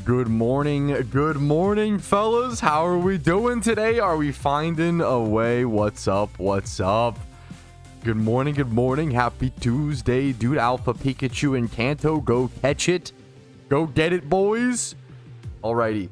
Good morning, fellas. How are we doing today? Are we finding a way? What's up? Good morning. Happy Tuesday, dude. Alpha Pikachu and Kanto, go catch it. Go get it, boys. Alrighty.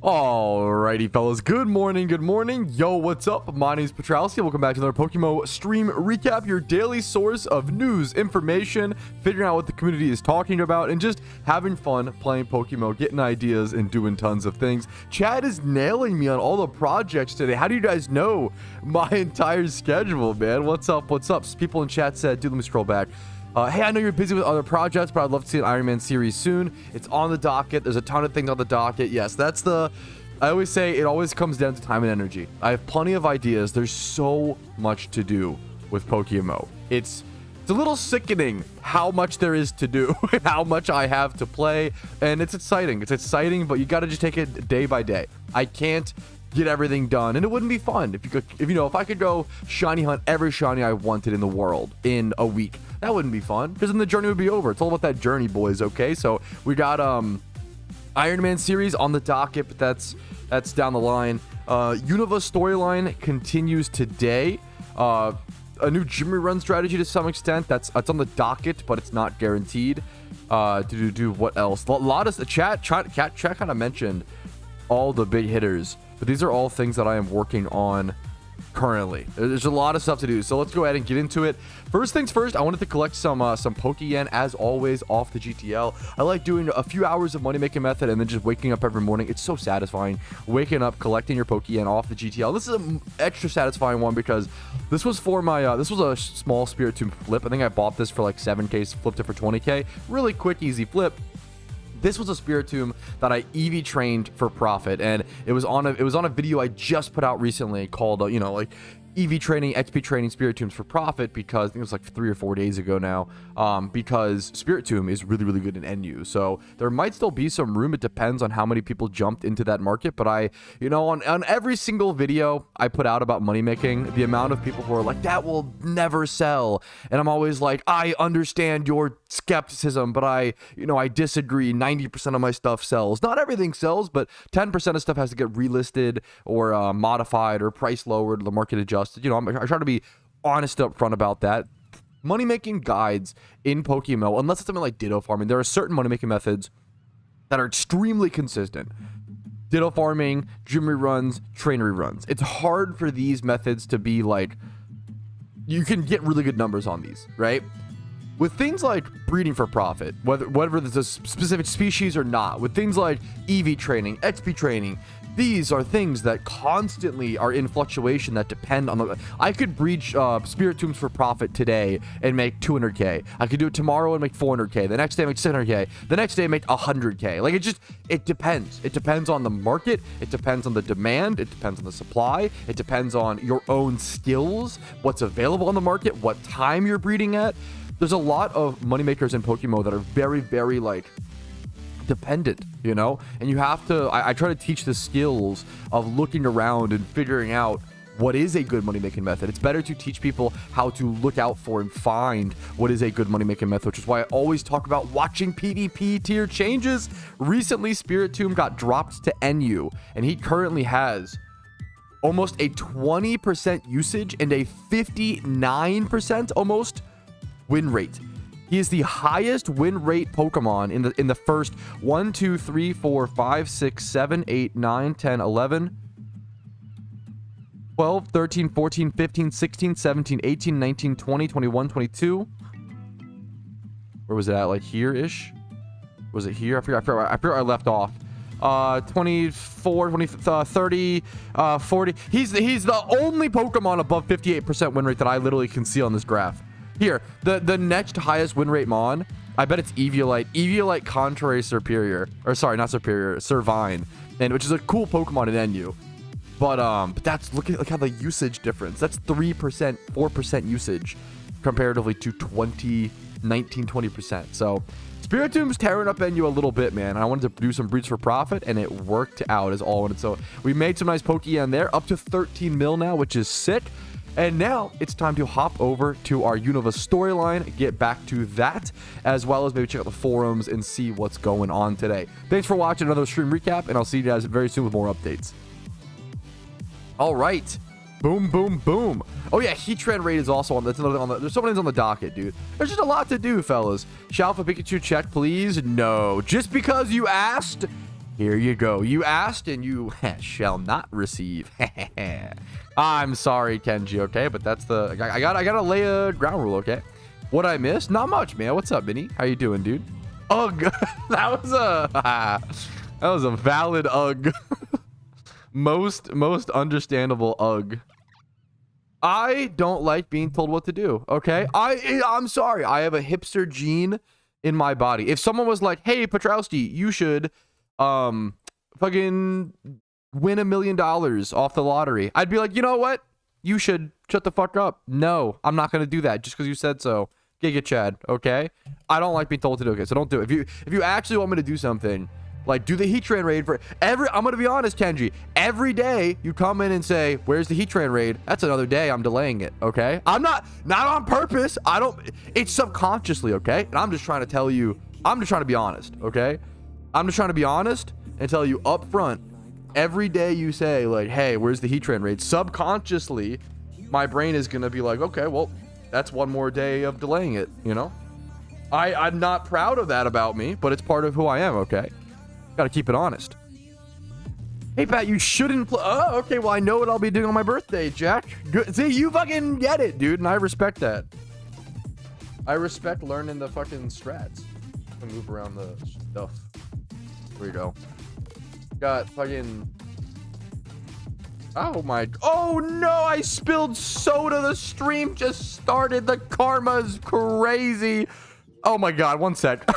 Alrighty, fellas. Good morning. Yo, what's up? My name is Patrouski. Welcome back to another PokeMMO stream recap, your daily source of news, information, figuring out what the community is talking about, and just having fun playing Pokemon, getting ideas, and doing tons of things. Chad is nailing me on all the projects today. How do you guys know my entire schedule, man? What's up? People in chat said, dude, let me scroll back. Hey, I know you're busy with other projects, but I'd love to see an Iron Man series soon. It's on the docket. There's a ton of things on the docket. Yes, I always say it always comes down to time and energy. I have plenty of ideas. There's so much to do with PokeMMO. It's a little sickening how much there is to do and how much I have to play. And it's exciting. But you got to just take it day by day. I can't get everything done, and it wouldn't be fun if I could go shiny hunt every shiny I wanted in the world in a week. That wouldn't be fun, because then the journey would be over. It's all about that journey, boys. Okay, so we got Iron Man series on the docket, but that's down the line. Unova storyline continues today. A new gym run strategy to some extent. That's on the docket, but it's not guaranteed. What else? A lot of chat kind of mentioned all the big hitters, but these are all things that I am working on currently. There's a lot of stuff to do, so let's go ahead and get into it. First things first, I wanted to collect some Pokeyen, as always, off the GTL. I like doing a few hours of money making method and then just waking up every morning. It's so satisfying waking up, collecting your Pokeyen off the GTL. This is an extra satisfying one because this was for my this was a small Spiritomb flip. I think I bought this for like 7k, flipped it for 20k. Really quick, easy flip. This was a Spiritomb that I EV trained for profit, and it was on a video I just put out recently called EV training, XP training Spiritombs for profit, because I think it was like 3 or 4 days ago now, because Spiritomb is really, really good in NU. So there might still be some room. It depends on how many people jumped into that market. But on every single video I put out about money making, the amount of people who are like, that will never sell. And I'm always like, I understand your skepticism, but I disagree. 90% of my stuff sells. Not everything sells, but 10% of stuff has to get relisted or modified or price lowered, the market adjusted. I try to be honest up front about that. Money making guides in PokeMMO, unless it's something like Ditto farming, there are certain money making methods that are extremely consistent. Ditto farming, gym reruns, train reruns. It's hard for these methods to be like, you can get really good numbers on these, right? With things like breeding for profit, whether there's a specific species or not, with things like EV training, XP training, these are things that constantly are in fluctuation that depend on I could breed Spiritombs for profit today and make 200k. I could do it tomorrow and make 400k. The next day make 600k. The next day make 100k. Like it depends. It depends on the market. It depends on the demand. It depends on the supply. It depends on your own skills, what's available on the market, what time you're breeding at. There's a lot of moneymakers in Pokemon that are very, very dependent, and you have to I try to teach the skills of looking around and figuring out what is a good money making method. It's better to teach people how to look out for and find what is a good money making method, which is why I always talk about watching PvP tier changes. Recently Spiritomb got dropped to NU, and he currently has almost a 20% usage and a 59% almost win rate. He is the highest win rate Pokemon in the first 1, 2, 3, 4, 5, 6, 7, 8, 9, 10, 11, 12, 13, 14, 15, 16, 17, 18, 19, 20, 21, 22. Where was it at? Like here-ish? Was it here? I forgot I left off. 24, 20, 30, 40. He's the only Pokemon above 58% win rate that I literally can see on this graph. Here, the next highest win rate Mon, I bet it's Eviolite. Eviolite Contrary Superior. Or sorry, not Superior, Servine. And which is a cool Pokemon in NU. But that's look how the usage difference. That's 3%, 4% usage comparatively to 20%. So Spiritom's tearing up NU a little bit, man. I wanted to do some breeds for profit, and it worked out as all I wanted. So we made some nice Pokeyen there, up to 13 mil now, which is sick. And now it's time to hop over to our Unova storyline, get back to that, as well as maybe check out the forums and see what's going on today. Thanks for watching another stream recap, and I'll see you guys very soon with more updates. All right. Boom, boom, boom. Oh, yeah, Heatran raid is also on. That's another on the. There's so many on the docket, dude. There's just a lot to do, fellas. Shalfa Pikachu check, please. No. Just because you asked, here you go. You asked, and you shall not receive. I'm sorry, Kenji, okay? But that's the... I gotta lay a ground rule, okay? What I missed? Not much, man. What's up, Minnie? How you doing, dude? Ugh. That was a valid ugh. most understandable ugh. I don't like being told what to do, okay? I'm sorry. I have a hipster gene in my body. If someone was like, hey, Patrouski, you should fucking win $1 million off the lottery, I'd be like, you know what? You should shut the fuck up. No, I'm not gonna do that just because you said so. Giga Chad, okay? I don't like being told to do it, okay? So don't do it. If you actually want me to do something, like do the Heatran raid for I'm gonna be honest, Kenji. Every day you come in and say, where's the Heatran raid? That's another day I'm delaying it, okay? I'm not on purpose. It's subconsciously, okay? And I'm just trying to tell you, I'm just trying to be honest, okay? I'm just trying to be honest and tell you up front, every day you say like, hey, where's the Heatran raid? Subconsciously, my brain is gonna be like, okay, well, that's one more day of delaying it, you know? I'm not proud of that about me, but it's part of who I am, okay? Gotta keep it honest. Hey, Pat, you shouldn't play. Oh, okay, well, I know what I'll be doing on my birthday, Jack. Good. See, you fucking get it, dude, and I respect that. I respect learning the fucking strats. To move around the stuff. Here we go. Got fucking... Oh my... Oh no, I spilled soda. The stream just started. The karma's crazy. Oh my god, one sec.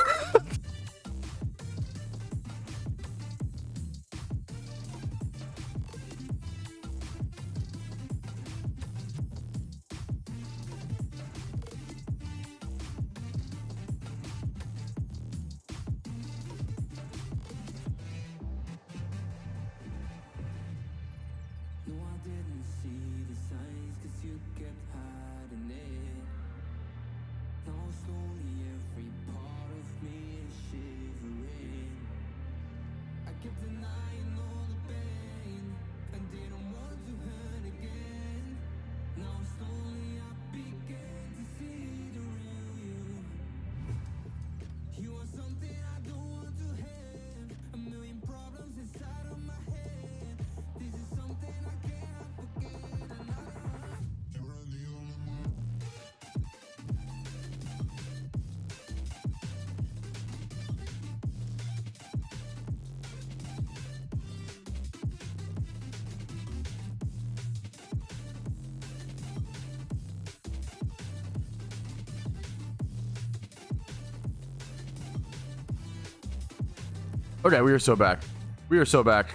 Okay, we are so back. We are so back.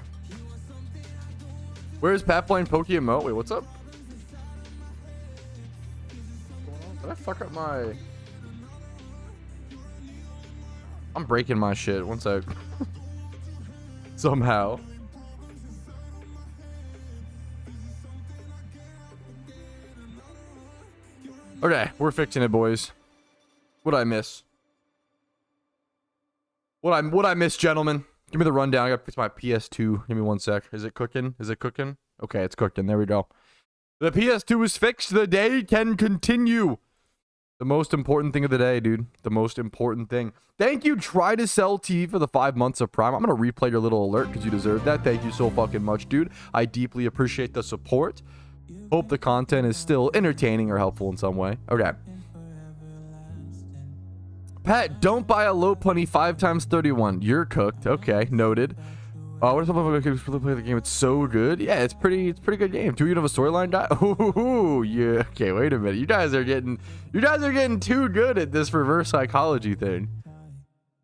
Where's Pat playing PokeMMO? Wait, what's up? Did I fuck up my... I'm breaking my shit. One sec. Somehow. Okay, we're fixing it, boys. What'd I miss? What I miss, gentlemen? Give me the rundown. I gotta fix my PS2. Give me one sec. Is it cooking? Is it cooking? Okay, it's cooking. There we go. The PS2 is fixed. The day can continue. The most important thing of the day, dude. The most important thing. Thank you, Try to Sell TV, for the 5 months of Prime. I'm gonna replay your little alert because you deserve that. Thank you so fucking much, dude. I deeply appreciate the support. Hope the content is still entertaining or helpful in some way. Okay. Pat, don't buy a low punny 5 times 31. You're cooked. Okay, noted. What if someone really play the game? It's so good. Yeah, it's pretty good game. Do you have a storyline? Ooh, yeah. Okay, wait a minute. You guys are getting too good at this reverse psychology thing.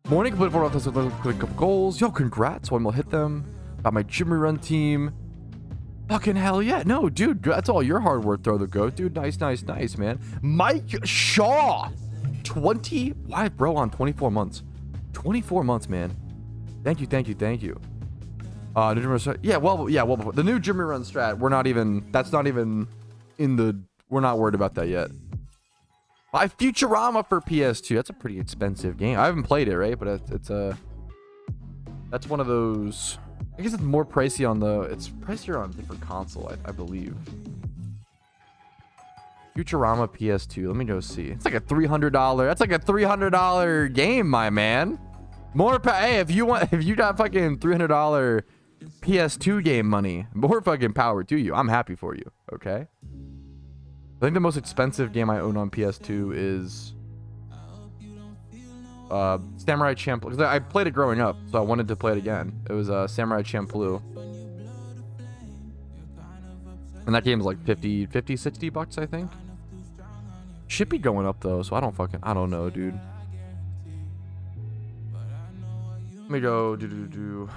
Morning, complete 4 months, a couple goals. Yo, congrats. One will hit them. Got my gym run team. Fucking hell yeah. No, dude, that's all your hard work. Throw the goat, dude. Nice, man. Mike Shaw. 20? Why, bro, on 24 months? 24 months, man. Thank you, thank you, thank you. New gym run strat. Yeah, well, the new gym run strat. We're not even. That's not even in the. We're not worried about that yet. Buy Futurama for PS2. That's a pretty expensive game. I haven't played it, right? But it's a. That's one of those. I guess it's more pricey on the. It's pricier on a different console, I believe. Futurama PS2. Let me go see. It's like a $300. That's like a $300 game, my man. Hey, if you got fucking $300 PS2 game money, more fucking power to you. I'm happy for you. Okay. I think the most expensive game I own on PS2 is Samurai Champloo. Because I played it growing up, so I wanted to play it again. It was Samurai Champloo. And that game is like 50, 60 bucks, I think. Should be going up though, so I don't know, dude. Let me go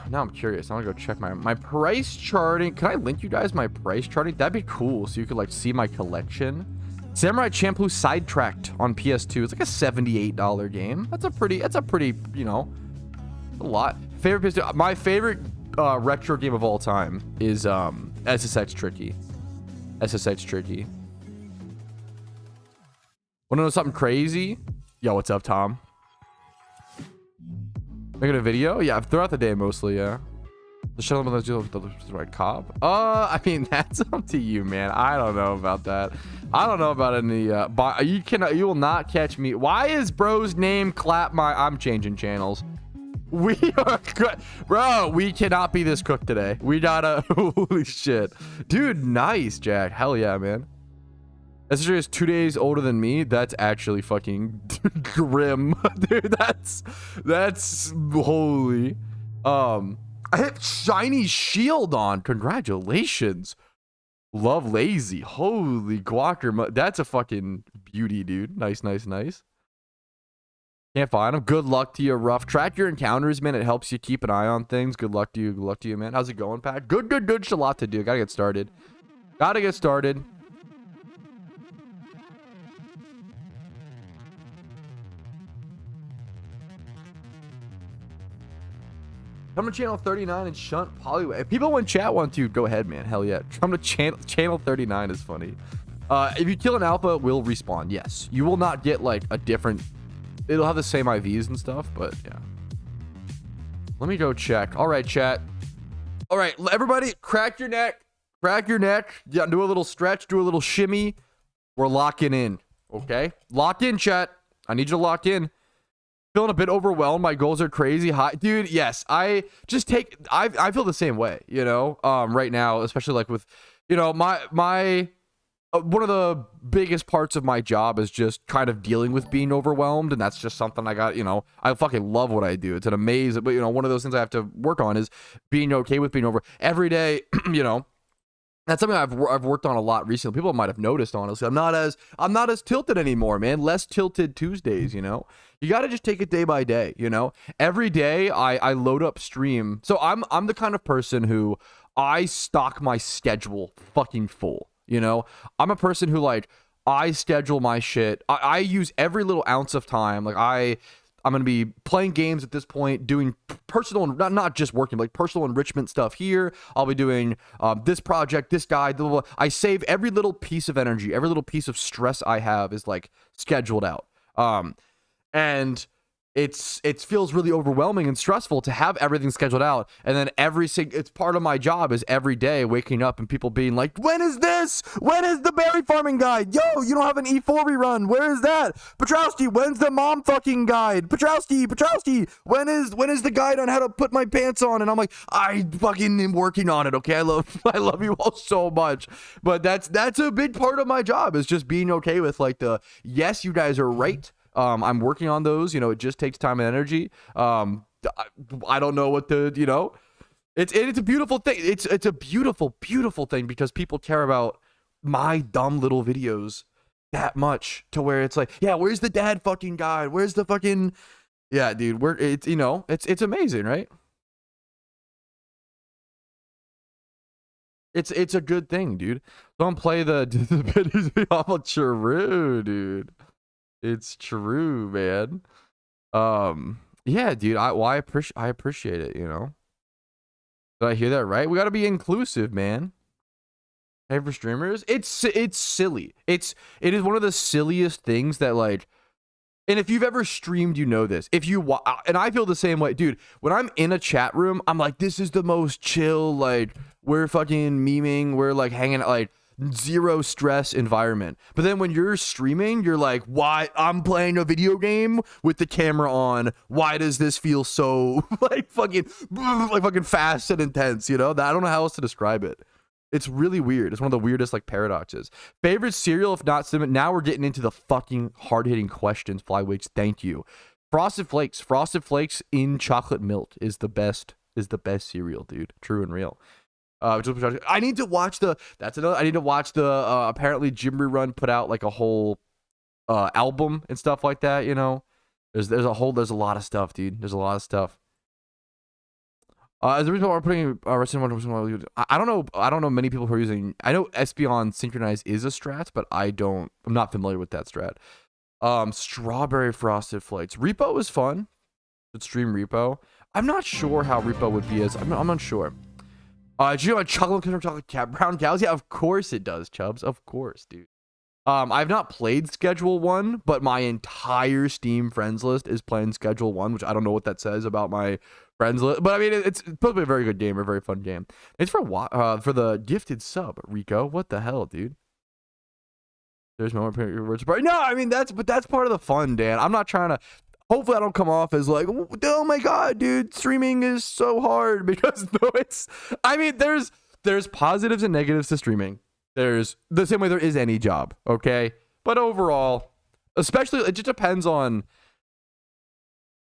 Now I'm curious. I'm gonna go check my price charting. Can I link you guys my price charting? That'd be cool, so you could like see my collection. Samurai Champloo Sidetracked on PS2. It's like a $78 game. That's a pretty, you know, a lot. Favorite PS2. My favorite retro game of all time is SSX Tricky. SSX Tricky. Wanna know something crazy? Yo, what's up, Tom? Making a video? Yeah, throughout the day mostly, yeah. The shuttle with the right cop? I mean, that's up to you, man. I don't know about that. I don't know about any you will not catch me. Why is bro's name clap my I'm changing channels? We are good. Bro, we cannot be this cooked today. We gotta holy shit. Dude, nice, Jack. Hell yeah, man. SJ is 2 days older than me. That's actually fucking grim. Dude, that's holy. I hit shiny shield on. Congratulations. Love lazy. Holy guacar. That's a fucking beauty, dude. Nice, nice, nice. Can't find him. Good luck to you, Rough. Track your encounters, man. It helps you keep an eye on things. Good luck to you. Good luck to you, man. How's it going, Pat? Good, good, good. Just a lot to do. Gotta get started. Gotta get started. Come to channel 39 and shunt Polyway. If people in chat want to, go ahead, man. Hell yeah. Come to channel 39 is funny. If you kill an alpha, it will respawn. Yes. You will not get like a different... It'll have the same IVs and stuff, but yeah. Let me go check. All right, chat. All right, everybody, crack your neck. Crack your neck. Yeah, do a little stretch. Do a little shimmy. We're locking in. Okay? Lock in, chat. I need you to lock in. Feeling a bit overwhelmed. My goals are crazy high, dude. Yes, I feel the same way, you know, right now, especially like with, you know, my one of the biggest parts of my job is just kind of dealing with being overwhelmed, and that's just something I got, you know, I fucking love what I do. It's an amazing, but you know, one of those things I have to work on is being okay with being over every day. You know, that's something I've worked on a lot recently. People might have noticed, honestly. I'm not as tilted anymore, man. Less tilted Tuesdays, you know. You got to just take it day by day, you know. Every day I load up stream. So I'm the kind of person who I stock my schedule fucking full, you know. I'm a person who like I schedule my shit. I use every little ounce of time. Like I'm going to be playing games at this point, doing personal, not just working, but like personal enrichment stuff here. I'll be doing this project, this guide. Blah, blah, blah. I save every little piece of energy, every little piece of stress I have is like scheduled out. And it feels really overwhelming and stressful to have everything scheduled out. And then it's part of my job is every day waking up and people being like, when is this? When is the berry farming guide? Yo, you don't have an E4 rerun. Where is that? Patrouski, when's the mom fucking guide? Patrouski, when is the guide on how to put my pants on? And I'm like, I fucking am working on it. Okay. I love you all so much. But that's a big part of my job is just being okay with like yes, you guys are right. I'm working on those, you know, it just takes time and energy. I don't know what you know, it's a beautiful thing. It's a beautiful, beautiful thing because people care about my dumb little videos that much to where it's like, yeah, where's the dad fucking guide? Where's the fucking, yeah, dude, it's, you know, it's amazing, right? It's a good thing, dude. Don't play the videos awful true, dude. It's true, man. Yeah, dude. I appreciate it. You know. Did I hear that right? We got to be inclusive, man. Hey, for streamers, it's silly. It is one of the silliest things that like. And if you've ever streamed, you know this. If you and I feel the same way, dude. When I'm in a chat room, I'm like, this is the most chill. Like we're fucking memeing, we're like hanging out, like zero stress environment. But then when you're streaming, you're like, why? I'm playing a video game with the camera on. Why does this feel so like fucking fast and intense? You know, I don't know how else to describe it. It's really weird. It's one of the weirdest like paradoxes. Favorite cereal, if not cinnamon. Now we're getting into the fucking hard-hitting questions, Flywigs. Thank you. Frosted Flakes. Frosted Flakes in chocolate milk is the best cereal, dude. True and real. I need to watch the apparently Jim Rerun put out like a whole album and stuff like that, you know. There's a lot of stuff, dude. There's a lot of stuff. As a reason why we're putting I don't know many people who are using. I know Espeon Synchronize is a strat, but I'm not familiar with that strat. Strawberry Frosted Flakes. Repo is fun. Let's stream Repo. I'm not sure how Repo would be as I'm unsure. Do you know a chocolate brown cows? Yeah, of course it does, Chubbs. Of course, dude. I've not played Schedule 1, but my entire Steam friends list is playing Schedule 1, which I don't know what that says about my friends list. But I mean, it's supposed to be a very good game, a very fun game. It's for the gifted sub, Rico. What the hell, dude? There's no more words. No, I mean that's part of the fun, Dan. I'm not trying to. Hopefully, I don't come off as like, oh my god, dude, streaming is so hard because no, it's. I mean, there's positives and negatives to streaming. There's the same way there is any job, okay? But overall, especially, it just depends on.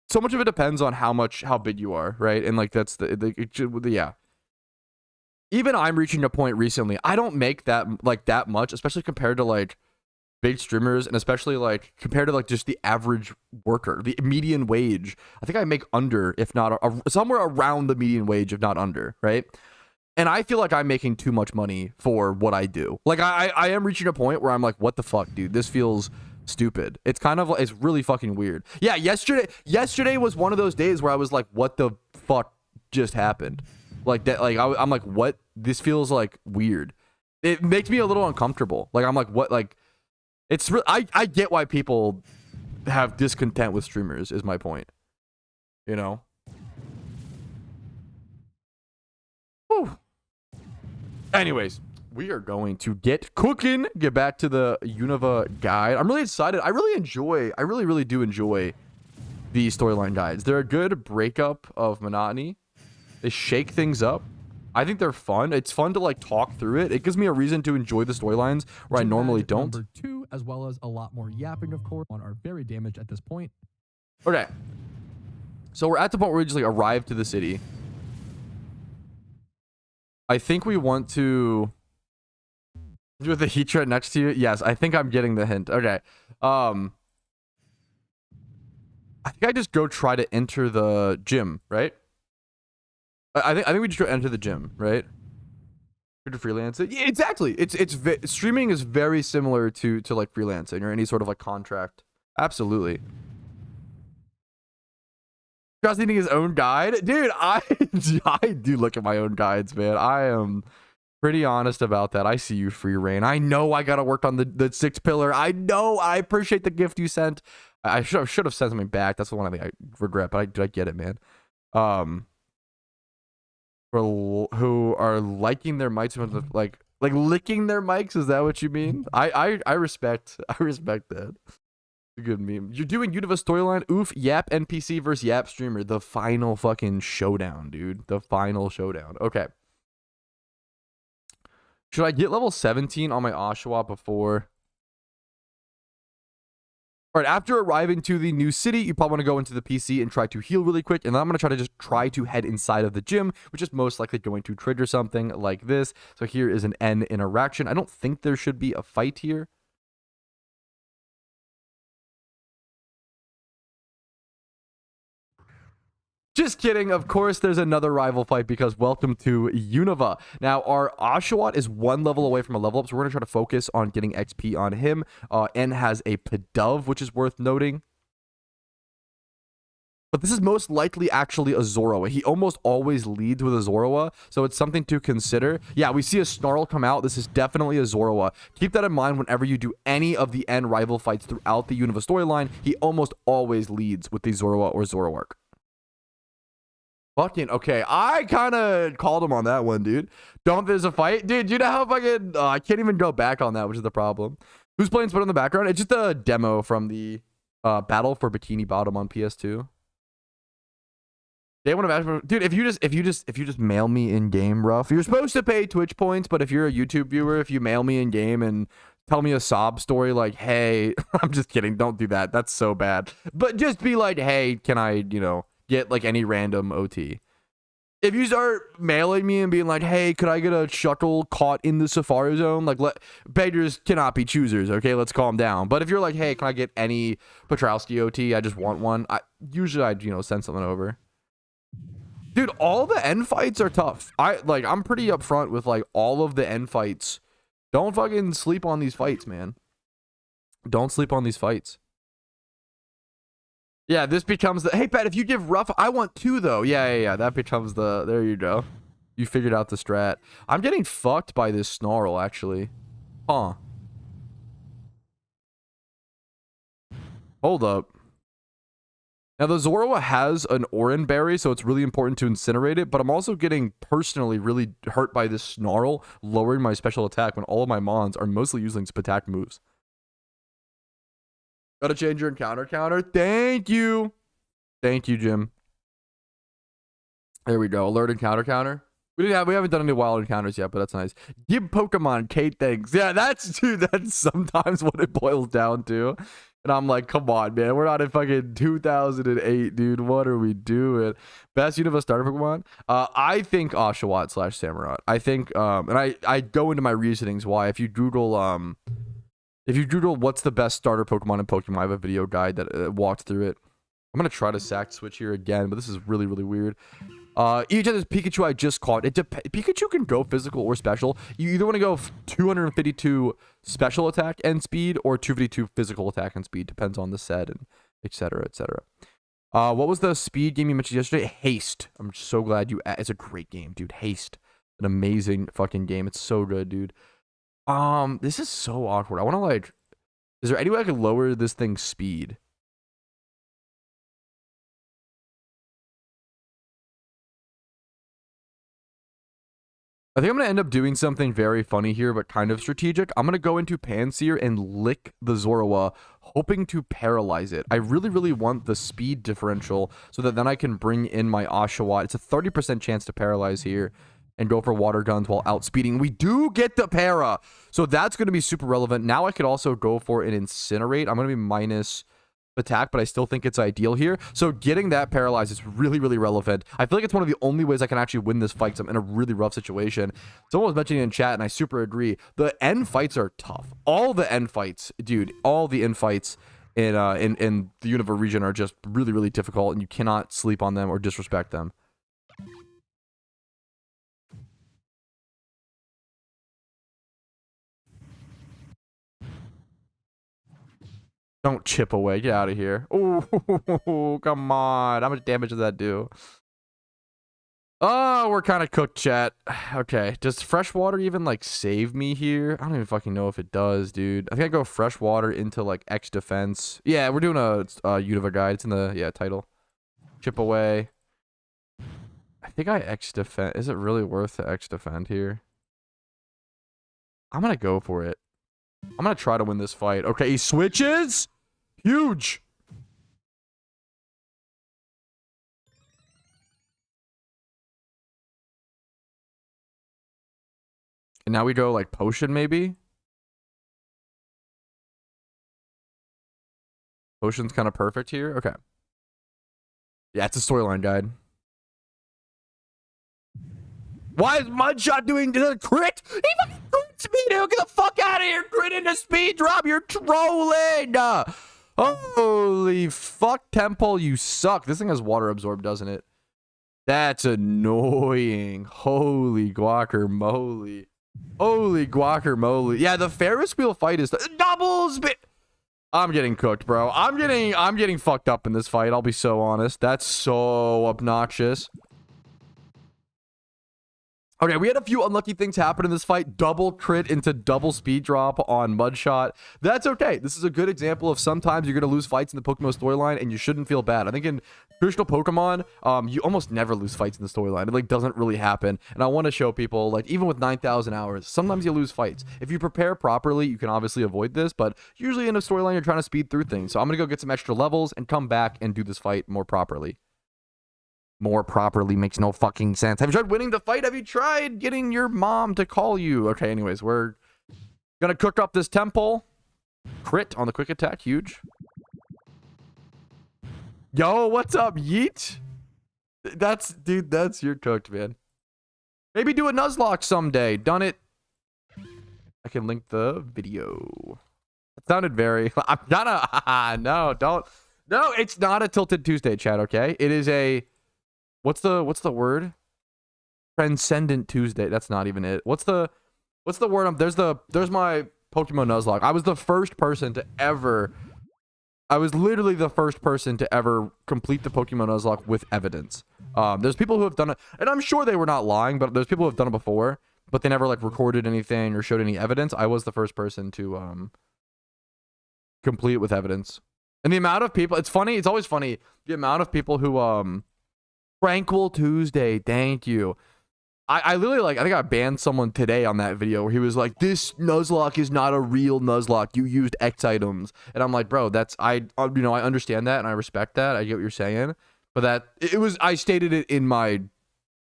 So much of it depends on how big you are, right? And like that's yeah. Even I'm reaching a point recently. I don't make that much, especially compared to like big streamers, and especially like compared to like just the average worker, the median wage. I think I make under, if not somewhere around the median wage, if not under, right? And I feel like I'm making too much money for what I do. Like I am reaching a point where I'm like, what the fuck, dude? This feels stupid. It's kind of like, it's really fucking weird. Yeah, yesterday was one of those days where I was like, what the fuck just happened? Like that, like I'm like, what? This feels like weird. It makes me a little uncomfortable. Like I'm like, what? Like it's I get why people have discontent with streamers, is my point. You know? Whew. Anyways, we are going to get cooking, get back to the Unova guide. I'm really excited. I really do enjoy these storyline guides. They're a good breakup of monotony. They shake things up. I think they're fun. It's fun to like talk through it. It gives me a reason to enjoy the storylines where I normally don't. Number 2, as well as a lot more yapping, of course, are very damaged at this point. Okay. So we're at the point where we just like arrive to the city. I think we want to with the heat threat next to you. Yes, I think I'm getting the hint. Okay. I think I just go try to enter the gym, right? I think we just go enter the gym, right? To freelance it. Yeah, exactly. Streaming is very similar to like freelancing or any sort of like contract. Absolutely. Just eating his own guide, dude. I do look at my own guides, man. I am pretty honest about that. I see you, free reign. I know I gotta work on the 6 pillar. I know. I appreciate the gift you sent. I should have sent something back. That's the one I think I regret, but I get it, man. Who are liking their mics, like licking their mics? Is that what you mean? I respect that. A good meme. You're doing Unova storyline. Oof. Yap NPC versus Yap streamer. The final fucking showdown, dude. The final showdown. Okay. Should I get level 17 on my Oshawott before? All right, after arriving to the new city, you probably want to go into the PC and try to heal really quick. And then I'm going to try to head inside of the gym, which is most likely going to trigger something like this. So here is an N interaction. I don't think there should be a fight here. Just kidding. Of course, there's another rival fight because welcome to Unova. Now, our Oshawott is 1 level away from a level up, so we're going to try to focus on getting XP on him. N has a Pidove, which is worth noting. But this is most likely actually a Zoroa. He almost always leads with a Zoroa, so it's something to consider. Yeah, we see a Snarl come out. This is definitely a Zoroa. Keep that in mind whenever you do any of the end rival fights throughout the Unova storyline. He almost always leads with the Zoroa or Zoroark. Fucking, okay, I kind of called him on that one, dude. Don't there's a fight? Dude, you know how fucking... I can't even go back on that, which is the problem. Who's playing Split in the background? It's just a demo from the battle for Bikini Bottom on PS2. They want to, dude. If you just mail me in game, rough. You're supposed to pay Twitch points, but if you're a YouTube viewer, if you mail me in game and tell me a sob story like, "Hey," I'm just kidding. Don't do that. That's so bad. But just be like, "Hey, can I, get like any random OT?" If you start mailing me and being like, "Hey, could I get a Shuckle caught in the Safari Zone?" Like, beggars cannot be choosers. Okay, let's calm down. But if you're like, "Hey, can I get any Patrouski OT? I just want one." Usually I'd send something over. Dude, all the end fights are tough. I'm pretty upfront with like all of the end fights. Don't fucking sleep on these fights, man. Don't sleep on these fights. Yeah, this becomes the, hey, Pat, if you give rough, I want two though. Yeah. That becomes the, there you go. You figured out the strat. I'm getting fucked by this Snarl, actually. Huh. Hold up. Now, the Zoroa has an Oran Berry, so it's really important to incinerate it, but I'm also getting personally really hurt by this Snarl, lowering my special attack when all of my Mons are mostly using attack moves. Gotta change your encounter counter. Thank you. Thank you, Jim. There we go. Alert encounter counter. We haven't done any wild encounters yet, but that's nice. Give Pokemon Kate things. Yeah, that's sometimes what it boils down to. And I'm like, come on, man. We're not in fucking 2008, dude. What are we doing? Best Unova starter Pokemon? I think Oshawott / Samurott. I think, and I go into my reasonings why. If you Google what's the best starter Pokemon in Pokemon, I have a video guide that walks through it. I'm going to try to sack switch here again, but this is really, really weird. Each of this Pikachu I just caught, Pikachu can go physical or special. You either want to go 252 special attack and speed or 252 physical attack and speed. Depends on the set and etc. etc. What was the speed game you mentioned yesterday? Haste. I'm so glad it's a great game, dude. Haste. An amazing fucking game. It's so good, dude. This is so awkward. I want to is there any way I could lower this thing's speed? I think I'm going to end up doing something very funny here, but kind of strategic. I'm going to go into Panseer and lick the Zoroa, hoping to paralyze it. I really, really want the speed differential so that then I can bring in my Oshawott. It's a 30% chance to paralyze here and go for water guns while outspeeding. We do get the para, so that's going to be super relevant. Now I could also go for an Incinerate. I'm going to be minus attack, but I still think it's ideal here. So getting that paralyzed is really, really relevant. I feel like it's one of the only ways I can actually win this fight because I'm in a really rough situation. Someone was mentioning in chat, and I super agree. The end fights are tough. All the end fights, dude, all the end fights in the Unova region are just really, really difficult, and you cannot sleep on them or disrespect them. Don't chip away. Get out of here. Oh, come on. How much damage does that do? Oh, we're kind of cooked, chat. Okay. Does fresh water even, save me here? I don't even fucking know if it does, dude. I think I go fresh water into, X defense. Yeah, we're doing a Unova guide. It's in the, title. Chip away. I think I X defend. Is it really worth the X defend here? I'm going to go for it. I'm going to try to win this fight. Okay, he switches. Huge. And now we go potion maybe. Potion's kind of perfect here. Okay. Yeah, it's a storyline guide. Why is Mudshot doing the crit? He fucking crits me, dude. Get the fuck out of here. Crit into speed drop. You're trolling. Holy fuck, Temple. You suck. This thing has water absorb, doesn't it? That's annoying. Holy guacamole. Holy guacamole. Yeah, the Ferris wheel fight is doubles. I'm getting cooked, bro. I'm getting fucked up in this fight. I'll be so honest. That's so obnoxious. Okay, we had a few unlucky things happen in this fight. Double crit into double speed drop on Mudshot. That's okay. This is a good example of sometimes you're going to lose fights in the Pokemon storyline and you shouldn't feel bad. I think in traditional Pokemon, you almost never lose fights in the storyline. It like doesn't really happen. And I want to show people, like, even with 9,000 hours, sometimes you lose fights. If you prepare properly, you can obviously avoid this, but usually in a storyline, you're trying to speed through things. So I'm going to go get some extra levels and come back and do this fight more properly. More properly makes no fucking sense. Have you tried winning the fight? Have you tried getting your mom to call you? Okay, anyways, we're gonna cook up this temple. Crit on the quick attack, huge. Yo, what's up, Yeet? Dude, that's your cooked, man. Maybe do a Nuzlocke someday. Done it. I can link the video. It sounded very... I'm gonna... No, don't... No, it's not a Tilted Tuesday, chat, okay? It is a... What's the word? Transcendent Tuesday. That's not even it. What's the word? There's my Pokemon Nuzlocke. I was the first person to ever... I was literally the first person to ever complete the Pokemon Nuzlocke with evidence. There's people who have done it, and I'm sure they were not lying, but there's people who have done it before, but they never like recorded anything or showed any evidence. I was the first person to complete it with evidence. And the amount of people, it's funny, it's always funny, the amount of people who Tranquil Tuesday, thank you. I literally, like, I think I banned someone today on that video where he was like, this Nuzlocke is not a real Nuzlocke. You used X items. And I'm like, bro, that's, I understand that and I respect that. I get what you're saying. But I stated it in my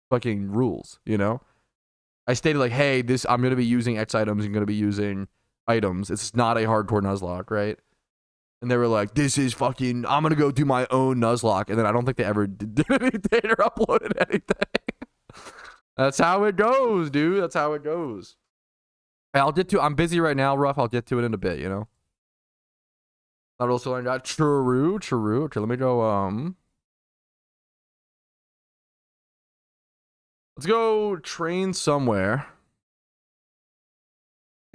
fucking rules, you know? I stated like, hey, I'm going to be using X items and going to be using items. It's not a hardcore Nuzlocke, right? And they were like, this is fucking, I'm going to go do my own Nuzlocke. And then I don't think they ever did anything or uploaded anything. That's how it goes, dude. That's how it goes. I'm busy right now, Ruff. I'll get to it in a bit, you know? Not also learned that. True. Okay, let me go, let's go train somewhere.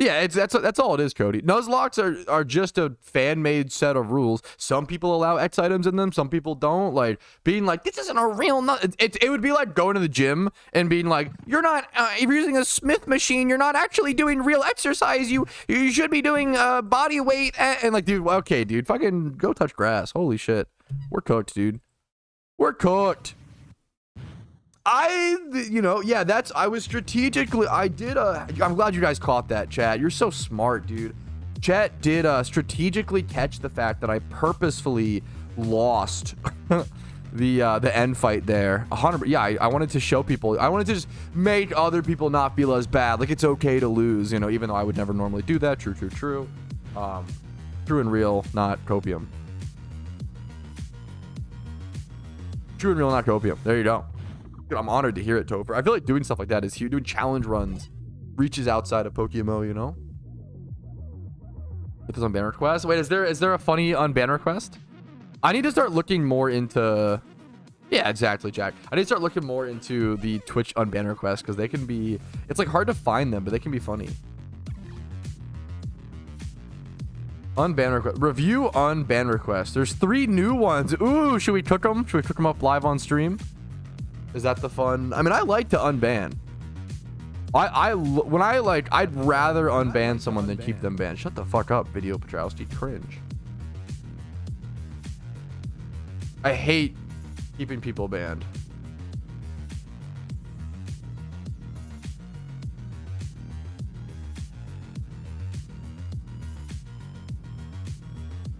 Yeah, that's all it is, Cody. Nuzlocks are just a fan-made set of rules. Some people allow X items in them, some people don't. Like, being like, this isn't a real it would be like going to the gym and being like, you're not, if you're using a Smith machine, you're not actually doing real exercise. You should be doing body weight. And like, dude, okay, dude, fucking go touch grass. Holy shit. We're cooked, dude. We're cooked. I was strategically, I'm glad you guys caught that, chat. You're so smart, dude. Chat did strategically catch the fact that I purposefully lost the end fight there. 100%. Yeah, I wanted to show people, I wanted to just make other people not feel as bad. Like, it's okay to lose, you know, even though I would never normally do that. True. True and real, not copium. True and real, not copium. There you go. Dude, I'm honored to hear it, Topher. I feel like doing stuff like that is huge. Doing challenge runs reaches outside of PokeMMO, you know? Put this on ban request. Wait, is there a funny unban request? I need to start looking more into... Yeah, exactly, Jack. I need to start looking more into the Twitch unban requests because they can be... It's like hard to find them, but they can be funny. Unban request. Review unban request. There's 3 new ones. Ooh, should we cook them? Should we cook them up live on stream? Is that the fun? I mean, I like to unban. I'd rather unban someone than keep them banned. Shut the fuck up, Video Patrouski. Cringe. I hate keeping people banned.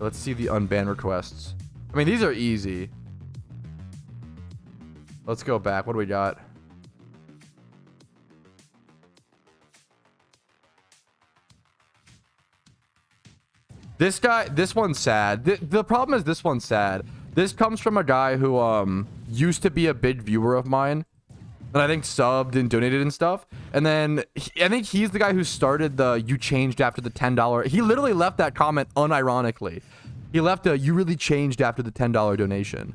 Let's see the unban requests. I mean, these are easy. Let's go back. What do we got? This guy, this one's sad. The problem is this one's sad. This comes from a guy who used to be a big viewer of mine. And I think subbed and donated and stuff. And then I think he's the guy who started the you changed after the $10. He literally left that comment unironically. He left a you really changed after the $10 donation.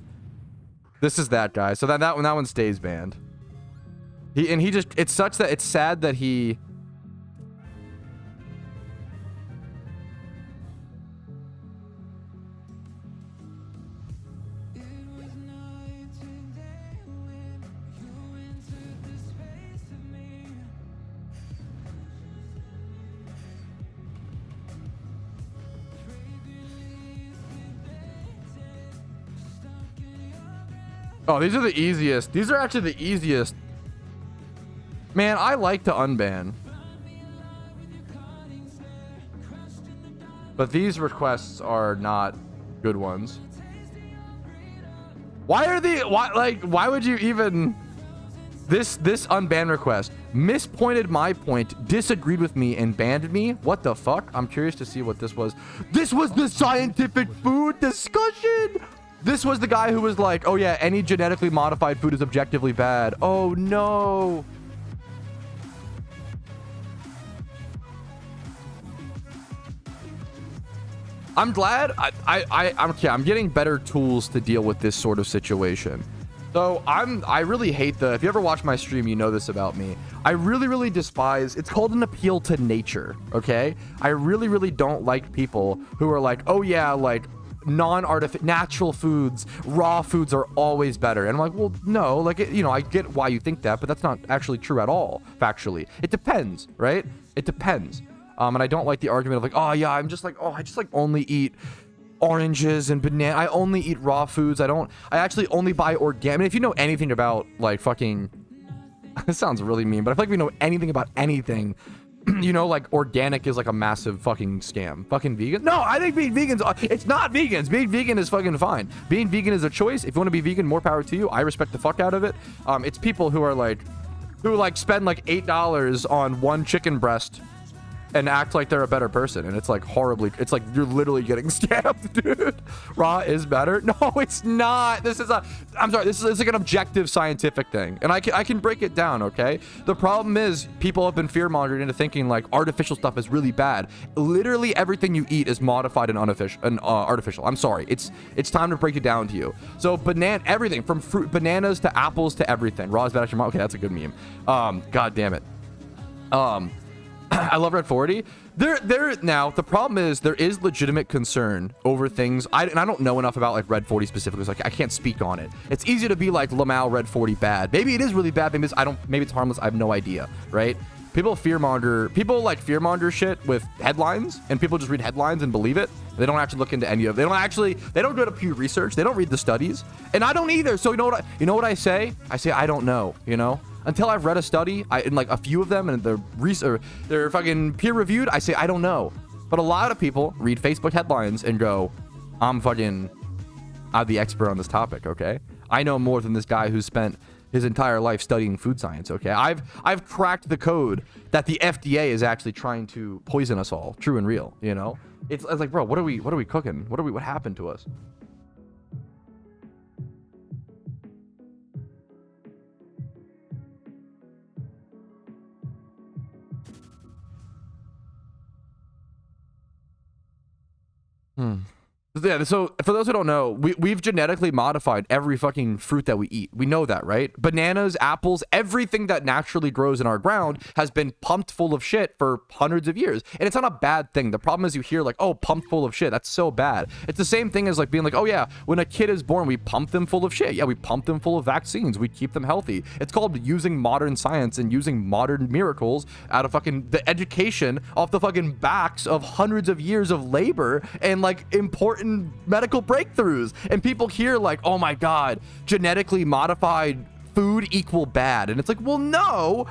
This is that guy. So that one stays banned. It's such that it's sad that he... Oh, these are the easiest. These are actually the easiest. Man, I like to unban. But these requests are not good ones. Why would you even... This unban request mispointed my point, disagreed with me, and banned me. What the fuck? I'm curious to see what this was. This was the scientific food discussion. This was the guy who was like, oh yeah, any genetically modified food is objectively bad. Oh no. I'm glad I'm getting better tools to deal with this sort of situation. So I really hate if you ever watch my stream, you know this about me. I really despise, it's called an appeal to nature, okay? I really don't like people who are like, oh yeah, like natural foods, raw foods are always better. And I'm like, well, no, like, I get why you think that, but that's not actually true at all, factually. It depends, right? It depends. And I don't like the argument of like, oh yeah, I just like only eat oranges and banana. I only eat raw foods. I actually only buy organic. I mean, if you know anything about like fucking, this sounds really mean, but I feel like if you know anything about anything, you know, like organic is like a massive fucking scam. Fucking vegan. No, I think being vegan's, it's not vegans. Being vegan is fucking fine. Being vegan is a choice. If you want to be vegan, more power to you. I respect the fuck out of it. It's people who are like, spend like $8 on one chicken breast and act like they're a better person, and it's like horribly, it's like you're literally getting scammed, dude. Raw is better. No, it's not. I'm sorry, this is like an objective scientific thing, and I can break it down, okay? The problem is people have been fear-mongered into thinking like artificial stuff is really bad. Literally everything you eat is modified and artificial. I'm sorry, it's time to break it down to you. So everything from fruit, bananas to apples to everything. Raw is bad. Okay, that's a good meme. God damn it. I love Red 40. Now the problem is there is legitimate concern over things. I don't know enough about like Red 40 specifically, so I can't speak on it. It's easy to be like Lamau Red 40 bad. Maybe it is really bad. Maybe it's harmless. I have no idea, right? People like fearmonger shit with headlines, and people just read headlines and believe it. They don't actually look into any of it. They don't go to Pew Research. They don't read the studies, and I don't either. So you know what I say? I say I don't know, Until I've read a study, in like a few of them, and they're fucking peer reviewed, I say I don't know. But a lot of people read Facebook headlines and go, I'm the expert on this topic, okay? I know more than this guy who spent his entire life studying food science, okay? I've cracked the code that the FDA is actually trying to poison us all, true and real, It's like, bro, what are we cooking? What happened to us? Yeah, so for those who don't know, we've genetically modified every fucking fruit that we eat. We know that, right? Bananas, apples, everything that naturally grows in our ground has been pumped full of shit for hundreds of years. And it's not a bad thing. The problem is you hear like, oh, pumped full of shit. That's so bad. It's the same thing as like being like, oh yeah, when a kid is born, we pump them full of shit. Yeah, we pump them full of vaccines. We keep them healthy. It's called using modern science and using modern miracles out of fucking the education off the fucking backs of hundreds of years of labor and like important medical breakthroughs. And people hear like, oh my god, genetically modified food equal bad, and it's like, well, no,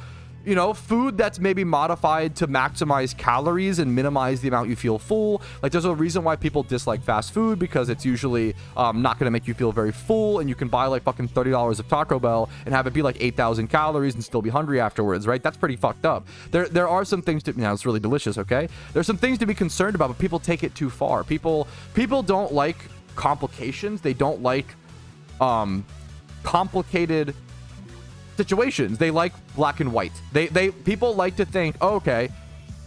food that's maybe modified to maximize calories and minimize the amount you feel full. Like there's a reason why people dislike fast food, because it's usually not going to make you feel very full, and you can buy like fucking $30 of Taco Bell and have it be like 8,000 calories and still be hungry afterwards, right? That's pretty fucked up. There are some things to, now it's really delicious, okay? There's some things to be concerned about, but people take it too far. People don't like complications. They don't like complicated situations. They like black and white. People like to think, oh, okay,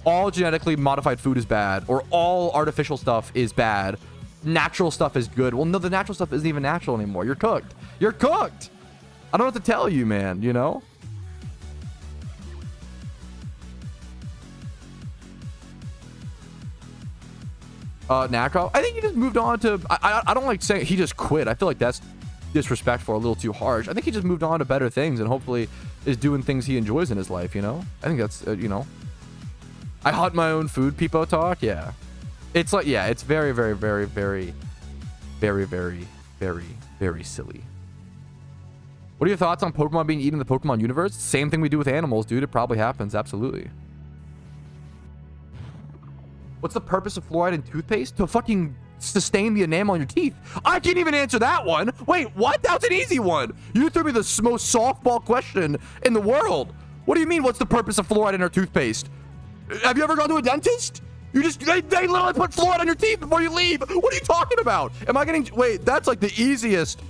all genetically modified food is bad, or all artificial stuff is bad, natural stuff is good. Well, no, the natural stuff isn't even natural anymore. You're cooked. I don't know what to tell you, man, Nako, I think he just moved on to, I don't like saying he just quit. I feel like that's disrespectful, a little too harsh. I think he just moved on to better things and hopefully is doing things he enjoys in his life, I think that's, I hunt my own food, people talk, yeah. It's like, yeah, it's very, very, very, very, very, very, very, very silly. What are your thoughts on Pokemon being eaten in the Pokemon universe? Same thing we do with animals, dude. It probably happens. Absolutely. What's the purpose of fluoride in toothpaste? To fucking sustain the enamel on your teeth. I can't even answer that one. Wait, what? That was an easy one. You threw me the most softball question in the world. What do you mean, what's the purpose of fluoride in our toothpaste? Have you ever gone to a dentist? You just, they literally put fluoride on your teeth before you leave. What are you talking about? Am I getting, wait, that's like the easiest.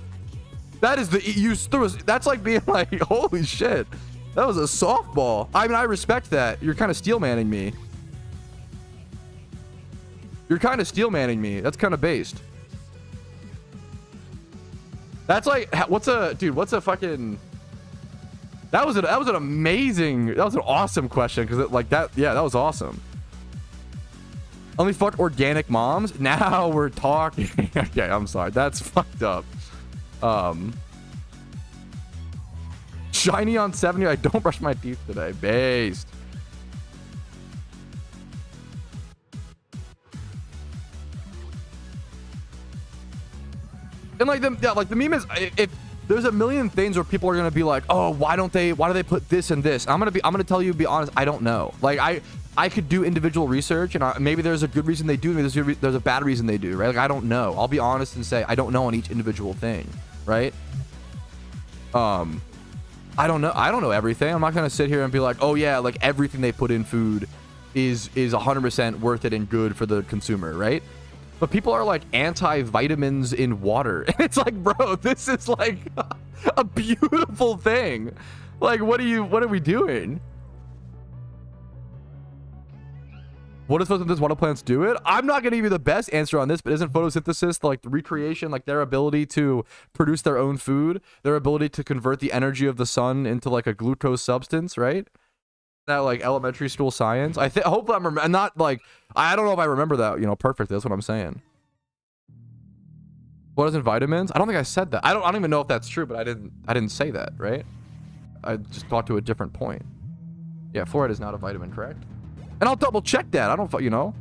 That is the, that's like being like, holy shit. That was a softball. I mean, I respect that. You're kind of steel manning me. You're kind of steel manning me. That's kind of based. That's like, what's a, dude, what's a fucking, that was an amazing, that was an awesome question. Cause like that, yeah, that was awesome. Only fuck organic moms. Now we're talking. Okay, I'm sorry. That's fucked up. Shiny on 70. I don't brush my teeth today. Based. And like the, yeah, like the meme is, if there's a million things where people are gonna be like, oh, why do they put this and this? I'm gonna tell you, be honest, I don't know. Like I could do individual research, and maybe there's a good reason they do, maybe there's a bad reason they do, right? Like I don't know. I'll be honest and say I don't know on each individual thing, right? I don't know everything. I'm not gonna sit here and be like, oh yeah, like everything they put in food is 100% worth it and good for the consumer, right? But people are like anti-vitamins in water. And it's like, bro, this is like a beautiful thing. Like, what are we doing? What is photosynthesis water plants do it? I'm not going to give you the best answer on this, but isn't photosynthesis like the recreation, like their ability to produce their own food, their ability to convert the energy of the sun into like a glucose substance, right? That like elementary school science. I hope I'm not like, I don't know if I remember that, you know, perfectly. That's what I'm saying. What isn't vitamins? I don't think I said that. I don't even know if that's true, but I didn't say that, right? I just got to a different point. Yeah, fluoride is not a vitamin, correct? And I'll double check that. I don't, you know.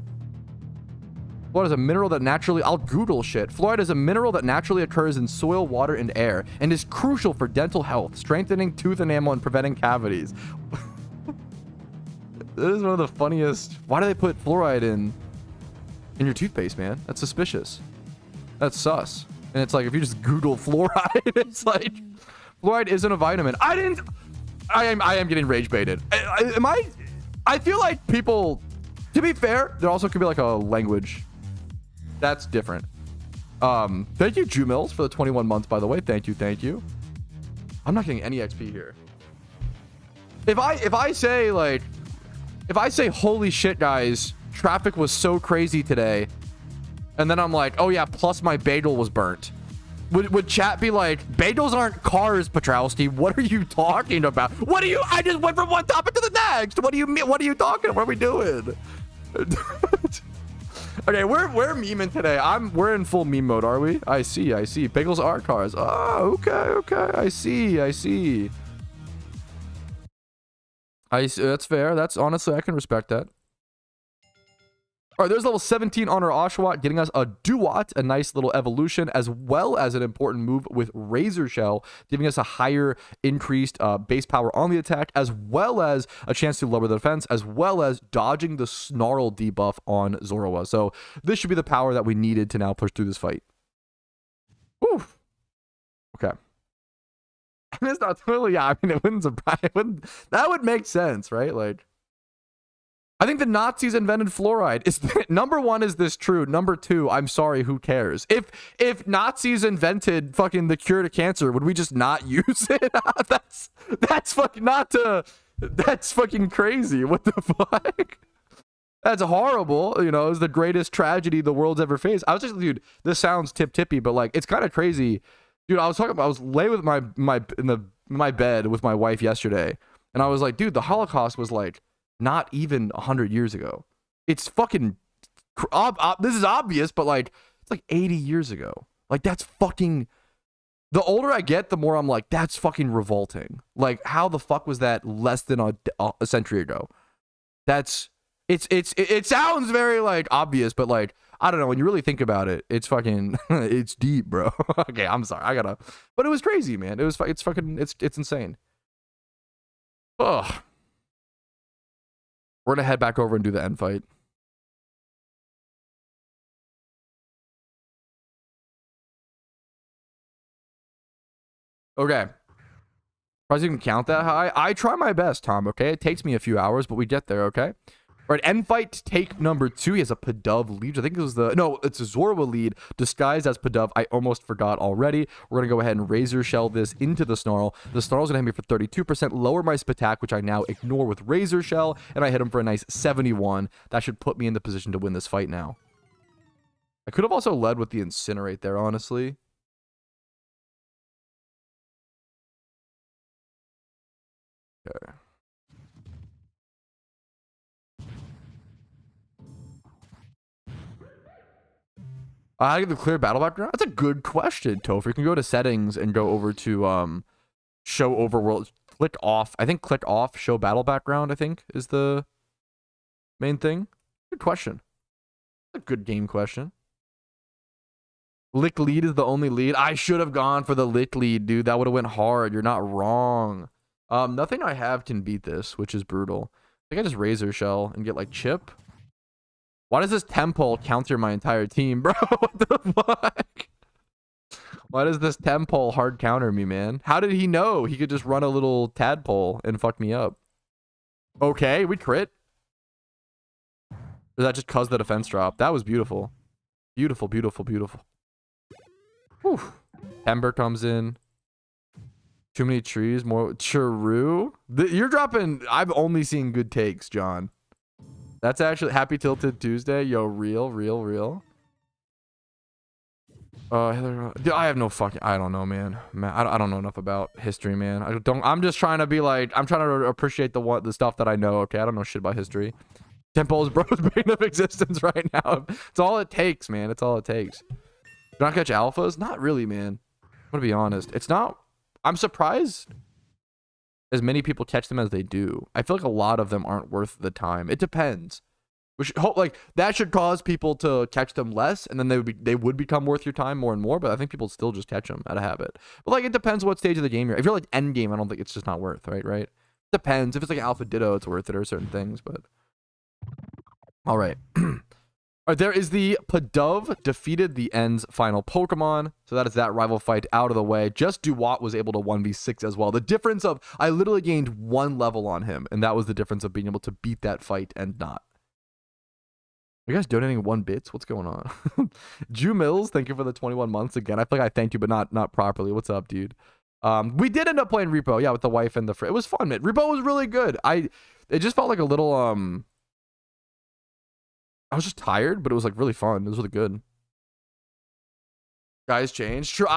Fluoride is a mineral that naturally, I'll Google shit. Fluoride is a mineral that naturally occurs in soil, water, and air, and is crucial for dental health, strengthening tooth enamel, and preventing cavities. That is one of the funniest. Why do they put fluoride in your toothpaste, man? That's suspicious. That's sus. And it's like, if you just Google fluoride, it's like, fluoride isn't a vitamin. I am getting rage baited. I feel like people, to be fair, there also could be like a language. That's different. Thank you, Jew Mills, for the 21 months, by the way. Thank you. I'm not getting any XP here. If I say, holy shit, guys, traffic was so crazy today, and then I'm like, oh yeah, plus my bagel was burnt. Would chat be like, bagels aren't cars, Patrouski? What are you talking about? I just went from one topic to the next. What do you mean? What are you talking about? What are we doing? Okay, we're memeing today. We're in full meme mode, are we? I see. Bagels are cars. Oh, okay. I see. That's fair. That's honestly, I can respect that. All right, there's level 17 on our Oshawott, getting us a Duat, a nice little evolution, as well as an important move with Razor Shell, giving us a higher increased base power on the attack, as well as a chance to lower the defense, as well as dodging the Snarl debuff on Zorua. So this should be the power that we needed to now push through this fight. Whew. Okay. And it's not totally, yeah, I mean, it wouldn't surprise, that would make sense, right? Like, I think the Nazis invented fluoride. Number one, is this true? Number two, I'm sorry, who cares? If Nazis invented fucking the cure to cancer, would we just not use it? that's fucking that's fucking crazy. What the fuck? That's horrible. You know, it's the greatest tragedy the world's ever faced. I was just, dude, this sounds tip-tippy, but like, it's kind of crazy. Dude, I was laying with my bed with my wife yesterday, and I was like, dude, the Holocaust was like not even 100 years ago. It's fucking this is obvious, but like, it's like 80 years ago. Like, that's fucking, the older I get, the more I'm like, that's fucking revolting. Like, how the fuck was that less than a century ago? That's It sounds very like obvious, but like I don't know, when you really think about it, it's fucking it's deep, bro. Okay, I'm sorry, but it was crazy, man. It's insane. Ugh. We're gonna head back over and do the end fight. Okay. Probably even count that high. I try my best, Tom, okay? It takes me a few hours, but we get there, okay? All right, end fight take number 2. He has a Pidove lead. I think it was it's a Zorua lead disguised as Pidove. I almost forgot already. We're going to go ahead and Razor Shell this into the Snarl. The Snarl's going to hit me for 32%, lower my Spatak, which I now ignore with Razor Shell, and I hit him for a nice 71. That should put me in the position to win this fight now. I could have also led with the Incinerate there, honestly. Okay. I get the clear battle background. That's a good question, Topher. You can go to settings and go over to show overworld. Click off. I think click off show battle background, I think, is the main thing. Good question. A good game question. Lick lead is the only lead. I should have gone for the lick lead, dude. That would have went hard. You're not wrong. Nothing I have can beat this, which is brutal. I think I just Razor Shell and get like chip. Why does this Tempole counter my entire team, bro? What the fuck? Why does this Tempole hard counter me, man? How did he know he could just run a little tadpole and fuck me up? Okay, we crit. Or is that just cause the defense drop? That was beautiful. Beautiful, beautiful, beautiful. Whew. Ember comes in. Too many trees, more Chiru. You're dropping. I've only seen good takes, John. That's actually Happy Tilted Tuesday. Yo, real. Dude, I have no fucking. I don't know, man. I don't know enough about history, man. I'm just trying to be like. I'm trying to appreciate the stuff that I know. Okay, I don't know shit about history. Tempole's bro's bane of existence right now. It's all it takes, man. It's all it takes. Do not catch alphas? Not really, man. I'm gonna be honest. It's not. I'm surprised as many people catch them as they do. I feel like a lot of them aren't worth the time. It depends. We should hope like that should cause people to catch them less, and then they would become worth your time more and more. But I think people still just catch them out of habit. But like it depends what stage of the game you're. If you're like end game, I don't think it's just not worth. Right. Depends. If it's like Alpha Ditto, it's worth it, or certain things. But all right. All right, there is the Pidove defeated the End's final Pokemon. So that is that rival fight out of the way. Just Duwat was able to 1v6 as well. The difference of, I literally gained 1 level on him. And that was the difference of being able to beat that fight and not. Are you guys donating 1 bits? What's going on? Jew Mills, thank you for the 21 months again. I feel like I thanked you, but not properly. What's up, dude? We did end up playing Repo. Yeah, with the wife and the friend. It was fun, man. Repo was really good. It just felt like a little, I was just tired, but it was like really fun. It was really good. Guys changed. Sure,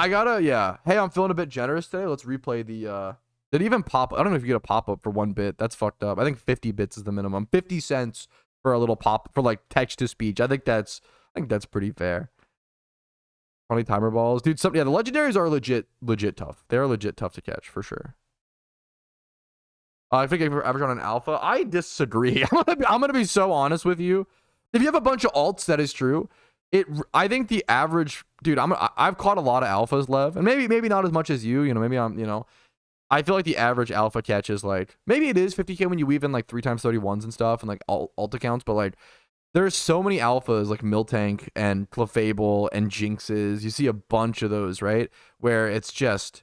yeah. Hey, I'm feeling a bit generous today. Let's replay the did it even pop? I don't know if you get a pop-up for 1 bit. That's fucked up. I think 50 bits is the minimum. 50 cents for a little pop for like text to speech. I think that's pretty fair. 20 timer balls. Dude, the legendaries are legit tough. They're legit tough to catch for sure. I think if you're average on an alpha, I disagree. I'm gonna be so honest with you. If you have a bunch of alts, that is true. I think the average, dude, I've caught a lot of alphas, Lev, and maybe not as much as you. Maybe I feel like the average alpha catch is like, maybe it is 50k when you weave in like 3x31s and stuff and like alt accounts, but like there's so many alphas like Miltank and Clefable and Jinxes. You see a bunch of those, right? Where it's just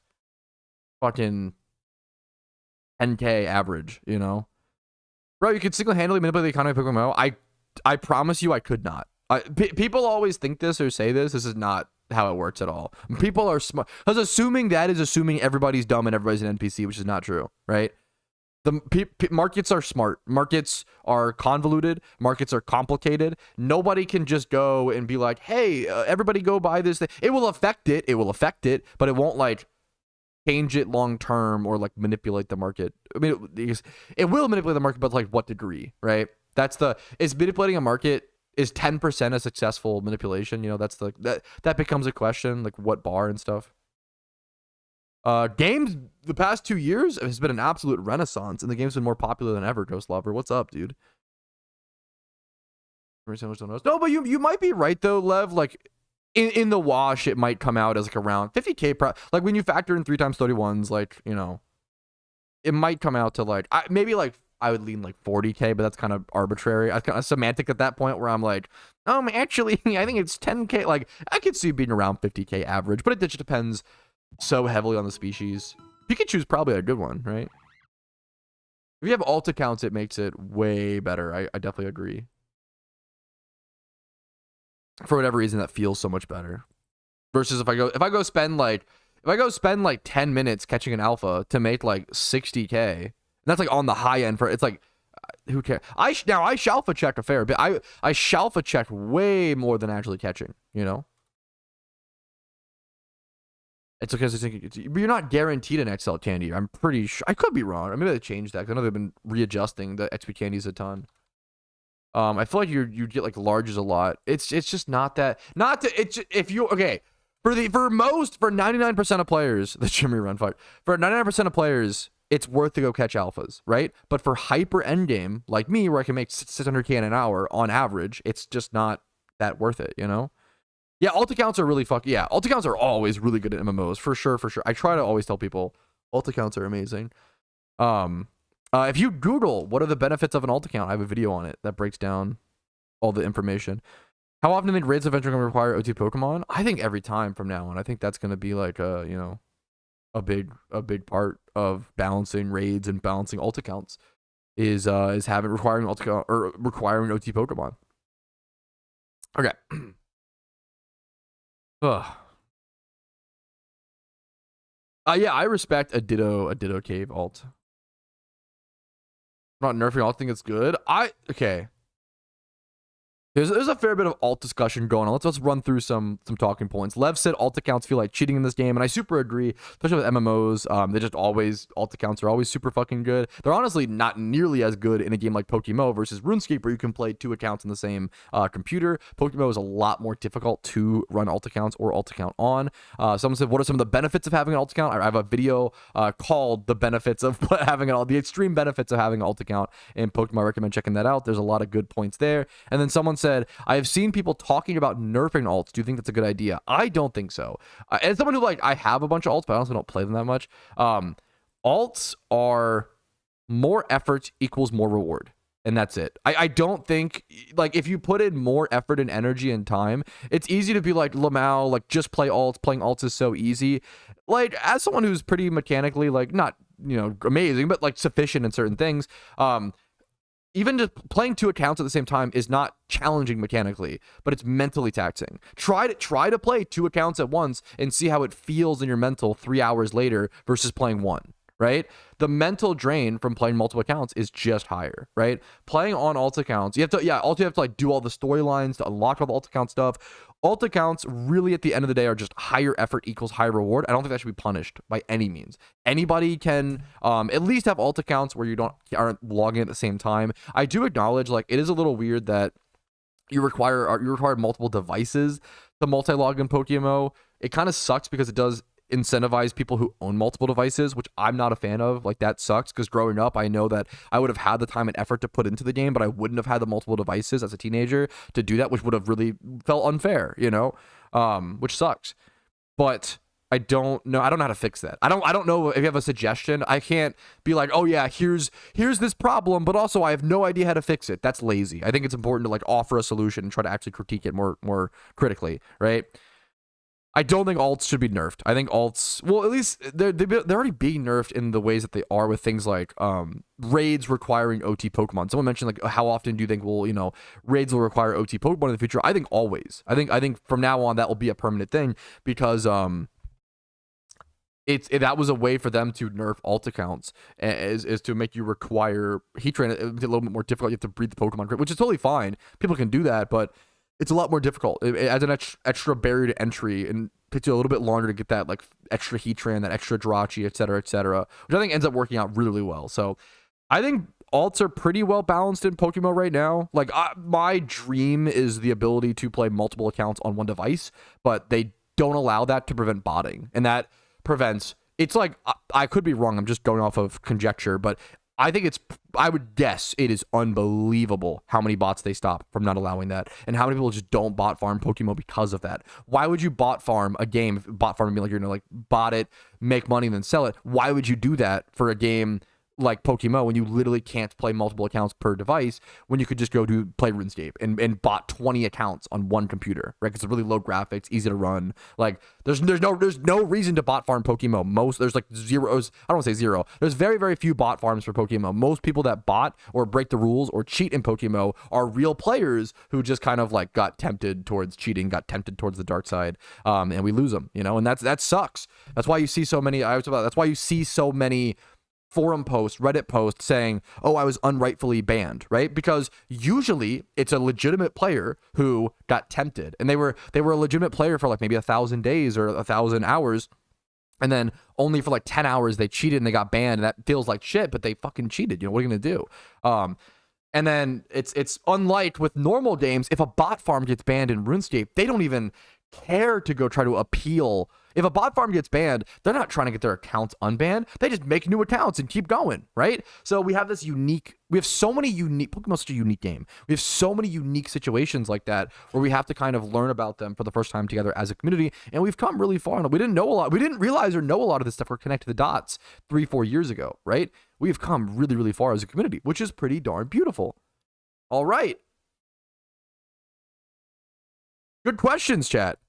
fucking 10k average, Bro, you could single-handedly manipulate the economy of PokeMMO. I promise you I could not. People always think this or say this. This is not how it works at all. People are smart. Because assuming that is assuming everybody's dumb and everybody's an NPC, which is not true, right? The markets are smart. Markets are convoluted. Markets are complicated. Nobody can just go and be like, hey, everybody go buy this thing. It will affect it. It will affect it, but it won't like change it long term or like manipulate the market. I mean, it will manipulate the market, but like what degree, right? Is manipulating a market, is 10% a successful manipulation? That becomes a question, like what bar and stuff. Games the past 2 years has been an absolute renaissance, and the game's been more popular than ever. Ghost Lover, what's up, dude? No, but you might be right though, Lev. Like in the wash, it might come out as like around 50K. Like when you factor in 3 times 31s, like, you know, it might come out to like maybe like I would lean like 40K, but that's kind of arbitrary. I kind of semantic at that point where I'm like, actually, I think it's 10K. Like I could see it being around 50K average, but it just depends so heavily on the species. Pikachu's probably a good one, right? If you have alt accounts, it makes it way better. I definitely agree. For whatever reason, that feels so much better. Versus if I go spend like 10 minutes catching an alpha to make like 60K, and that's like on the high end for it's like who cares? I shalfa check a fair bit. I shalfa check way more than actually catching, you know? It's because you're not guaranteed an XL candy. I'm pretty sure. I could be wrong. Maybe they changed that. 'Cause I know they've been readjusting the XP candies a ton. I feel like you get like larges a lot. It's just not that. If you okay for 99% of players, the Jimmy run fuck for 99% of players, it's worth to go catch alphas, right? But for hyper endgame like me, where I can make 600K in an hour on average, it's just not that worth it, you know? Yeah, alt accounts are really yeah, alt accounts are always really good at MMOs, for sure. I try to always tell people alt accounts are amazing. If you Google what are the benefits of an alt account, I have a video on it that breaks down all the information. How often do you think raids eventually going to require OT Pokemon? I think every time from now on. I think that's going to be like a big part of balancing raids and balancing alt accounts is requiring alt account or requiring OT Pokemon. Okay. Yeah, I respect a Ditto Cave alt. I'm not nerfing alt, I think it's good. Okay. There's a fair bit of alt discussion going on. Let's run through some talking points. Lev said alt accounts feel like cheating in this game, and I super agree, especially with MMOs. They just always, alt accounts are always super fucking good. They're honestly not nearly as good in a game like PokeMMO versus RuneScape, where you can play 2 accounts on the same computer. PokeMMO is a lot more difficult to run alt accounts or alt account on. Someone said, what are some of the benefits of having an alt account? I have a video called The Benefits of having the extreme benefits of having an alt account in PokeMMO. I recommend checking that out. There's a lot of good points there. And then someone said, I have seen people talking about nerfing alts. Do you think that's a good idea? I don't think so. As someone who I have a bunch of alts, but I honestly don't play them that much. Alts are more effort equals more reward. And that's it. I don't think, if you put in more effort and energy and time, it's easy to be like, Lamau, just play alts. Playing alts is so easy. As someone who's pretty mechanically, not, amazing, but, sufficient in certain things, even just playing 2 accounts at the same time is not challenging mechanically, but it's mentally taxing. Try to play 2 accounts at once and see how it feels in your mental 3 hours later versus playing 1, right? The mental drain from playing multiple accounts is just higher, right? Playing on alt accounts, you have to do all the storylines to unlock all the alt account stuff. Alt accounts really at the end of the day are just higher effort equals higher reward. I don't think that should be punished by any means. Anybody can at least have alt accounts where you aren't logging at the same time. I do acknowledge it is a little weird that you require multiple devices to multi-log in PokeMMO. It kind of sucks because it does incentivize people who own multiple devices, which I'm not a fan of. That sucks because growing up, I know that I would have had the time and effort to put into the game, but I wouldn't have had the multiple devices as a teenager to do that, which would have really felt unfair, which sucks. But I don't know how to fix that. I don't know if you have a suggestion. I can't be like, oh yeah, here's this problem, but also I have no idea how to fix it. That's lazy. I think it's important to offer a solution and try to actually critique it more critically, right? I don't think alts should be nerfed. I think alts, well, at least they're already being nerfed in the ways that they are with things like raids requiring OT Pokemon. Someone mentioned how often do you think raids will require OT Pokemon in the future? I think always. I think from now on that will be a permanent thing because that was a way for them to nerf alt accounts is to make you require heat train. It's a little bit more difficult. You have to breed the Pokemon, which is totally fine. People can do that, but it's a lot more difficult. It adds an extra barrier to entry and takes you a little bit longer to get that extra Heatran, that extra Jirachi, et cetera, which I think ends up working out really, really well. So I think alts are pretty well balanced in PokeMMO right now. My dream is the ability to play multiple accounts on one device, but they don't allow that to prevent botting. And that prevents, I could be wrong, I'm just going off of conjecture, but I think I would guess it is unbelievable how many bots they stop from not allowing that, and how many people just don't bot farm Pokemon because of that. Why would you bot farm a game? Bot farm, I mean, like, you're gonna like bot it, make money, and then sell it. Why would you do that for a game like PokeMMO when you literally can't play multiple accounts per device, when you could just go to play RuneScape and bot 20 accounts on one computer, right? Because it's really low graphics, easy to run. Like, there's no reason to bot farm PokeMMO. There's like zeros. I don't want to say zero. There's very, very few bot farms for PokeMMO. Most people that bot or break the rules or cheat in PokeMMO are real players who just kind of like got tempted towards cheating, got tempted towards the dark side, and we lose them, you know, and that sucks. That's why you see so many. That's why you see so many forum posts, Reddit posts saying, oh, I was unrightfully banned, right? Because usually it's a legitimate player who got tempted, and they were a legitimate player for like maybe 1,000 days or 1,000 hours, and then only for like 10 hours they cheated and they got banned, and that feels like shit, but they fucking cheated. You know, what are you gonna do? And then it's unlike with normal games. If a bot farm gets banned in RuneScape, they don't even care to go try to appeal. If a bot farm gets banned, they're not trying to get their accounts unbanned. They just make new accounts and keep going, right? So we have so many unique, Pokemon's such a unique game. We have so many unique situations like that where we have to kind of learn about them for the first time together as a community. And we've come really far. We didn't know a lot. We didn't realize or know a lot of this stuff or connect the dots 3-4 years ago, right? We've come really, really far as a community, which is pretty darn beautiful. All right. Good questions, chat.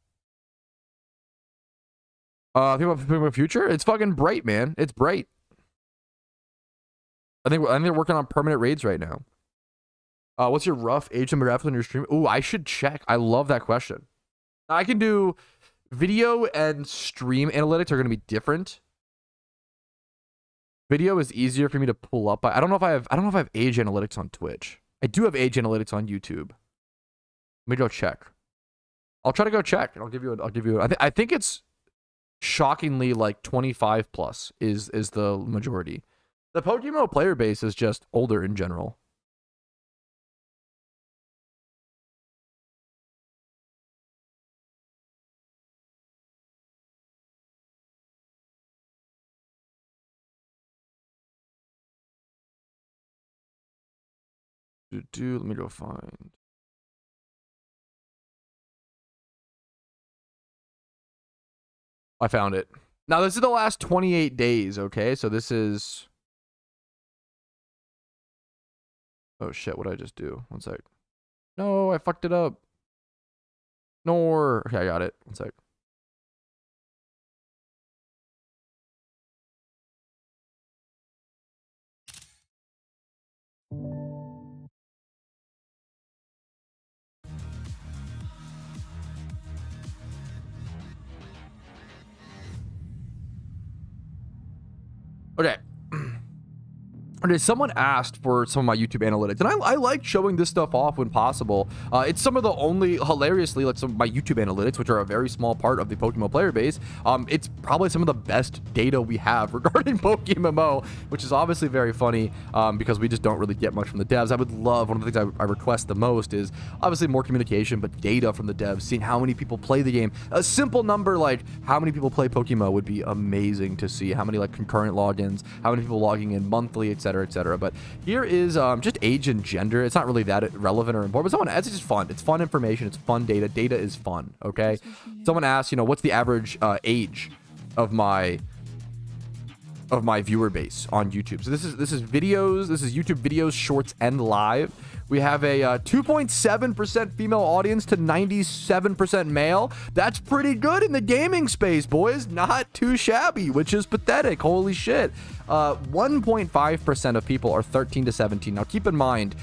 Think about future. It's fucking bright, man. It's bright. I think they're working on permanent raids right now. What's your rough age demographic on your stream? Ooh, I should check. I love that question. I can do video and stream analytics are going to be different. Video is easier for me to pull up. I don't know if I have age analytics on Twitch. I do have age analytics on YouTube. Let me go check. I'll try to go check, and I'll give you. I think it's shockingly like 25 plus is the majority. The PokeMMO player base is just older in general. Let me go find. I found it. Now, this is the last 28 days, okay? So this is... Oh, shit. What did I just do? One sec. No, I fucked it up. No. Okay, I got it. One sec. Okay. Okay, someone asked for some of my YouTube analytics, and I like showing this stuff off when possible. It's some of the only, hilariously, like some of my YouTube analytics, which are a very small part of the PokeMMO player base. It's probably some of the best data we have regarding PokeMMO, which is obviously very funny because we just don't really get much from the devs. I would love, one of the things I request the most is obviously more communication, but data from the devs, seeing how many people play the game. A simple number like how many people play PokeMMO would be amazing to see. How many like concurrent logins, how many people logging in monthly, etc. etc. But here is just age and gender. It's not really that relevant or important, but someone, it's just fun. It's fun information. It's fun data. Data is fun. Okay. Someone asked, you know, what's the average age of my viewer base on YouTube? So this is videos. This is YouTube videos, shorts, and live. We have a 2.7% female audience to 97% male. That's pretty good in the gaming space, boys. Not too shabby, which is pathetic. Holy shit. 1.5% of people are 13 to 17. Now, keep in mind,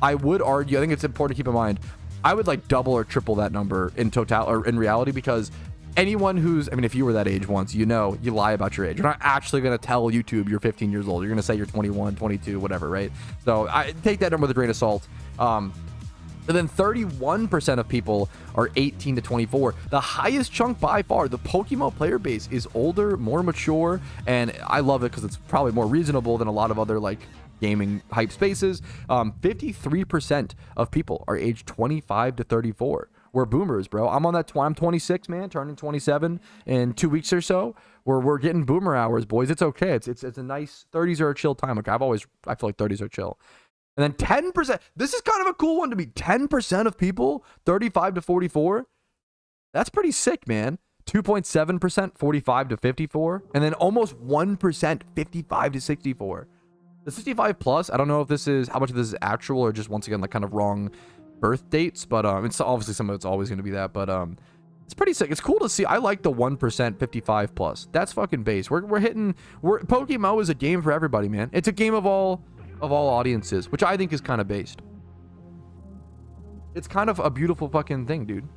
I would argue, I think it's important to keep in mind, I would like double or triple that number in total or in reality, because anyone who's, I mean, if you were that age once, you know, you lie about your age. You're not actually going to tell YouTube you're 15 years old. You're going to say you're 21, 22, whatever, right? So I take that number with a grain of salt. And then 31% of people are 18 to 24. The highest chunk by far, the PokeMMO player base is older, more mature, and I love it because it's probably more reasonable than a lot of other like gaming hype spaces. 53% of people are aged 25 to 34. we're boomers, bro. I'm on that. I'm 26, man, turning 27 in 2 weeks or so. We're getting boomer hours, boys. It's okay. It's a nice 30s are a chill time. Like I feel like 30s are chill. And then 10%. This is kind of a cool one to me. 10% of people 35 to 44. That's pretty sick, man. 2.7% 45 to 54, and then almost 1% 55 to 64. The 65 plus, I don't know if this is how much of this is actual or just once again like kind of wrong birth dates, but it's obviously some of it's always going to be that, but it's pretty sick. It's cool to see. I like the 1% 55 plus. That's fucking base. We're hitting. PokeMMO is a game for everybody, man. It's a game of all audiences, which I think is kind of based. It's kind of a beautiful fucking thing, dude.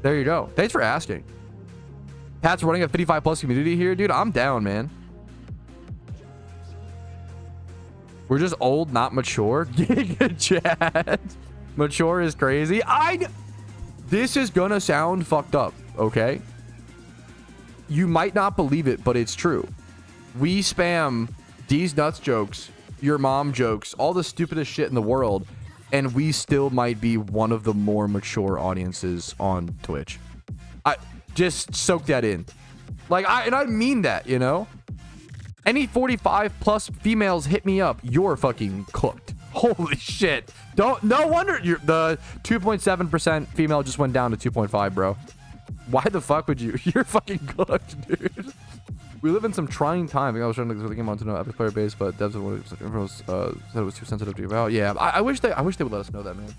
There you go. Thanks for asking. Pat's running a 55 plus community here, dude. I'm down, man. We're just old, not mature. Giga chat. Mature is crazy. This is gonna sound fucked up, okay? You might not believe it, but it's true. We spam these nuts jokes, your mom jokes, all the stupidest shit in the world, and we still might be one of the more mature audiences on Twitch. Just soak that in. Like, I mean that, you know? Any 45 plus females hit me up. You're fucking cooked. Holy shit. No wonder the 2.7% female just went down to 2.5, bro. Why the fuck would you? You're fucking cooked, dude. We live in some trying time. I think I was trying to get the game onto no epic player base, but devs said it was too sensitive to give out. Yeah, I wish they would let us know that, man.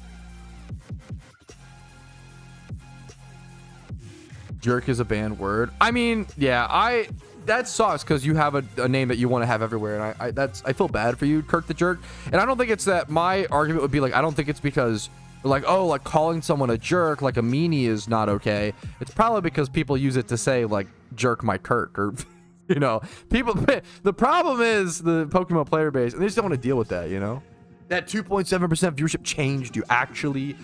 Jerk is a banned word. I mean, yeah, that sucks because you have a name that you want to have everywhere, and I feel bad for you, Kirk the Jerk. And I don't think it's that. My argument would be like, I don't think it's because like, oh, like calling someone a jerk, like a meanie, is not okay. It's probably because people use it to say like jerk my Kirk, or you know, people. The problem is the PokeMMO player base, and they just don't want to deal with that, you know. That 2.7% viewership changed you. Actually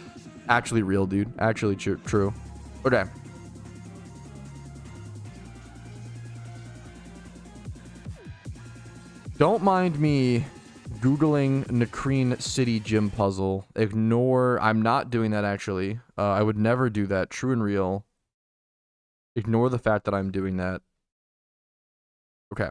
real, dude. Actually true. Okay. Don't mind me Googling Nakreen City gym puzzle. Ignore. I'm not doing that, actually. I would never do that. True and real. Ignore the fact that I'm doing that. Okay.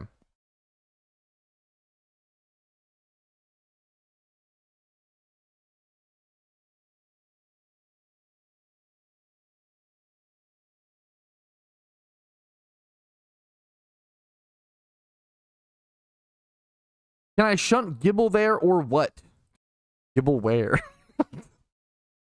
Can I shunt Gibble there or what? Gibble where?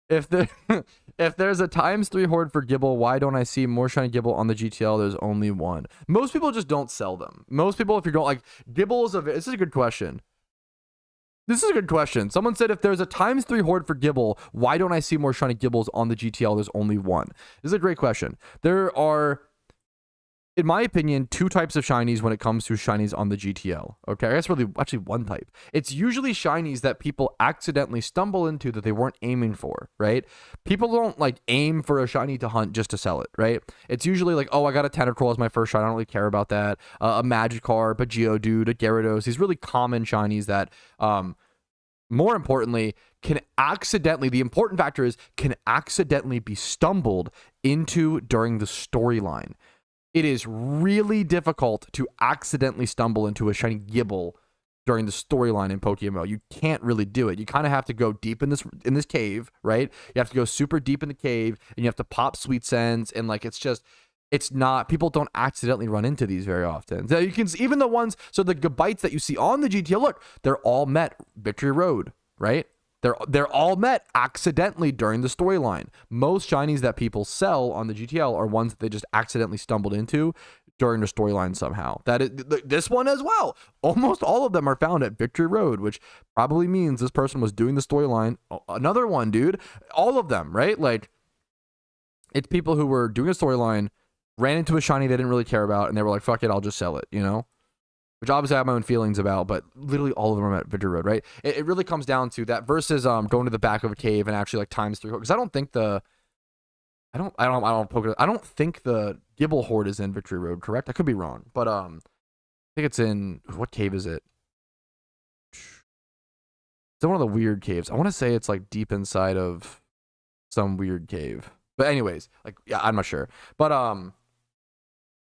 If there's a ×3 horde for Gibble, why don't I see more shiny Gibble on the GTL? There's only one. Most people just don't sell them. Most people, if you're going like Gibble is this is a good question. This is a good question. Someone said if there's a ×3 horde for Gibble, why don't I see more shiny Gibbles on the GTL? There's only one. This is a great question. There are, in my opinion, two types of shinies when it comes to shinies on the GTL. Okay, I guess really actually one type. It's usually shinies that people accidentally stumble into that they weren't aiming for, right? People don't like aim for a shiny to hunt just to sell it, right? It's usually like, oh, I got a Tentacruel as my first shiny. I don't really care about that. A Magikarp, a Geodude, a Gyarados. These really common shinies that, more importantly, can accidentally, the important factor is, can accidentally be stumbled into during the storyline. It is really difficult to accidentally stumble into a shiny Gibble during the storyline in PokeMMO. You can't really do it. You kind of have to go deep in this cave, right? You have to go super deep in the cave, and you have to pop Sweet Sense, and like it's not, people don't accidentally run into these very often. So you can even the ones, so the Gabites that you see on the GTL, look, they're all met Victory Road, right? They're all met accidentally during the storyline. Most shinies that people sell on the GTL are ones that they just accidentally stumbled into during the storyline somehow. That is this one as well. Almost all of them are found at Victory Road, which probably means this person was doing the storyline. Another one, dude. All of them, right? Like, it's people who were doing a storyline, ran into a shiny they didn't really care about, and they were like, fuck it, I'll just sell it, you know? Which obviously I have my own feelings about, but literally all of them are at Victory Road, right? It really comes down to that versus going to the back of a cave and actually like ×3, because I don't think the Gibble horde is in Victory Road, correct? I could be wrong, but I think it's in, what cave is it? It's one of the weird caves. I want to say it's like deep inside of some weird cave. But anyways, like, yeah, I'm not sure. But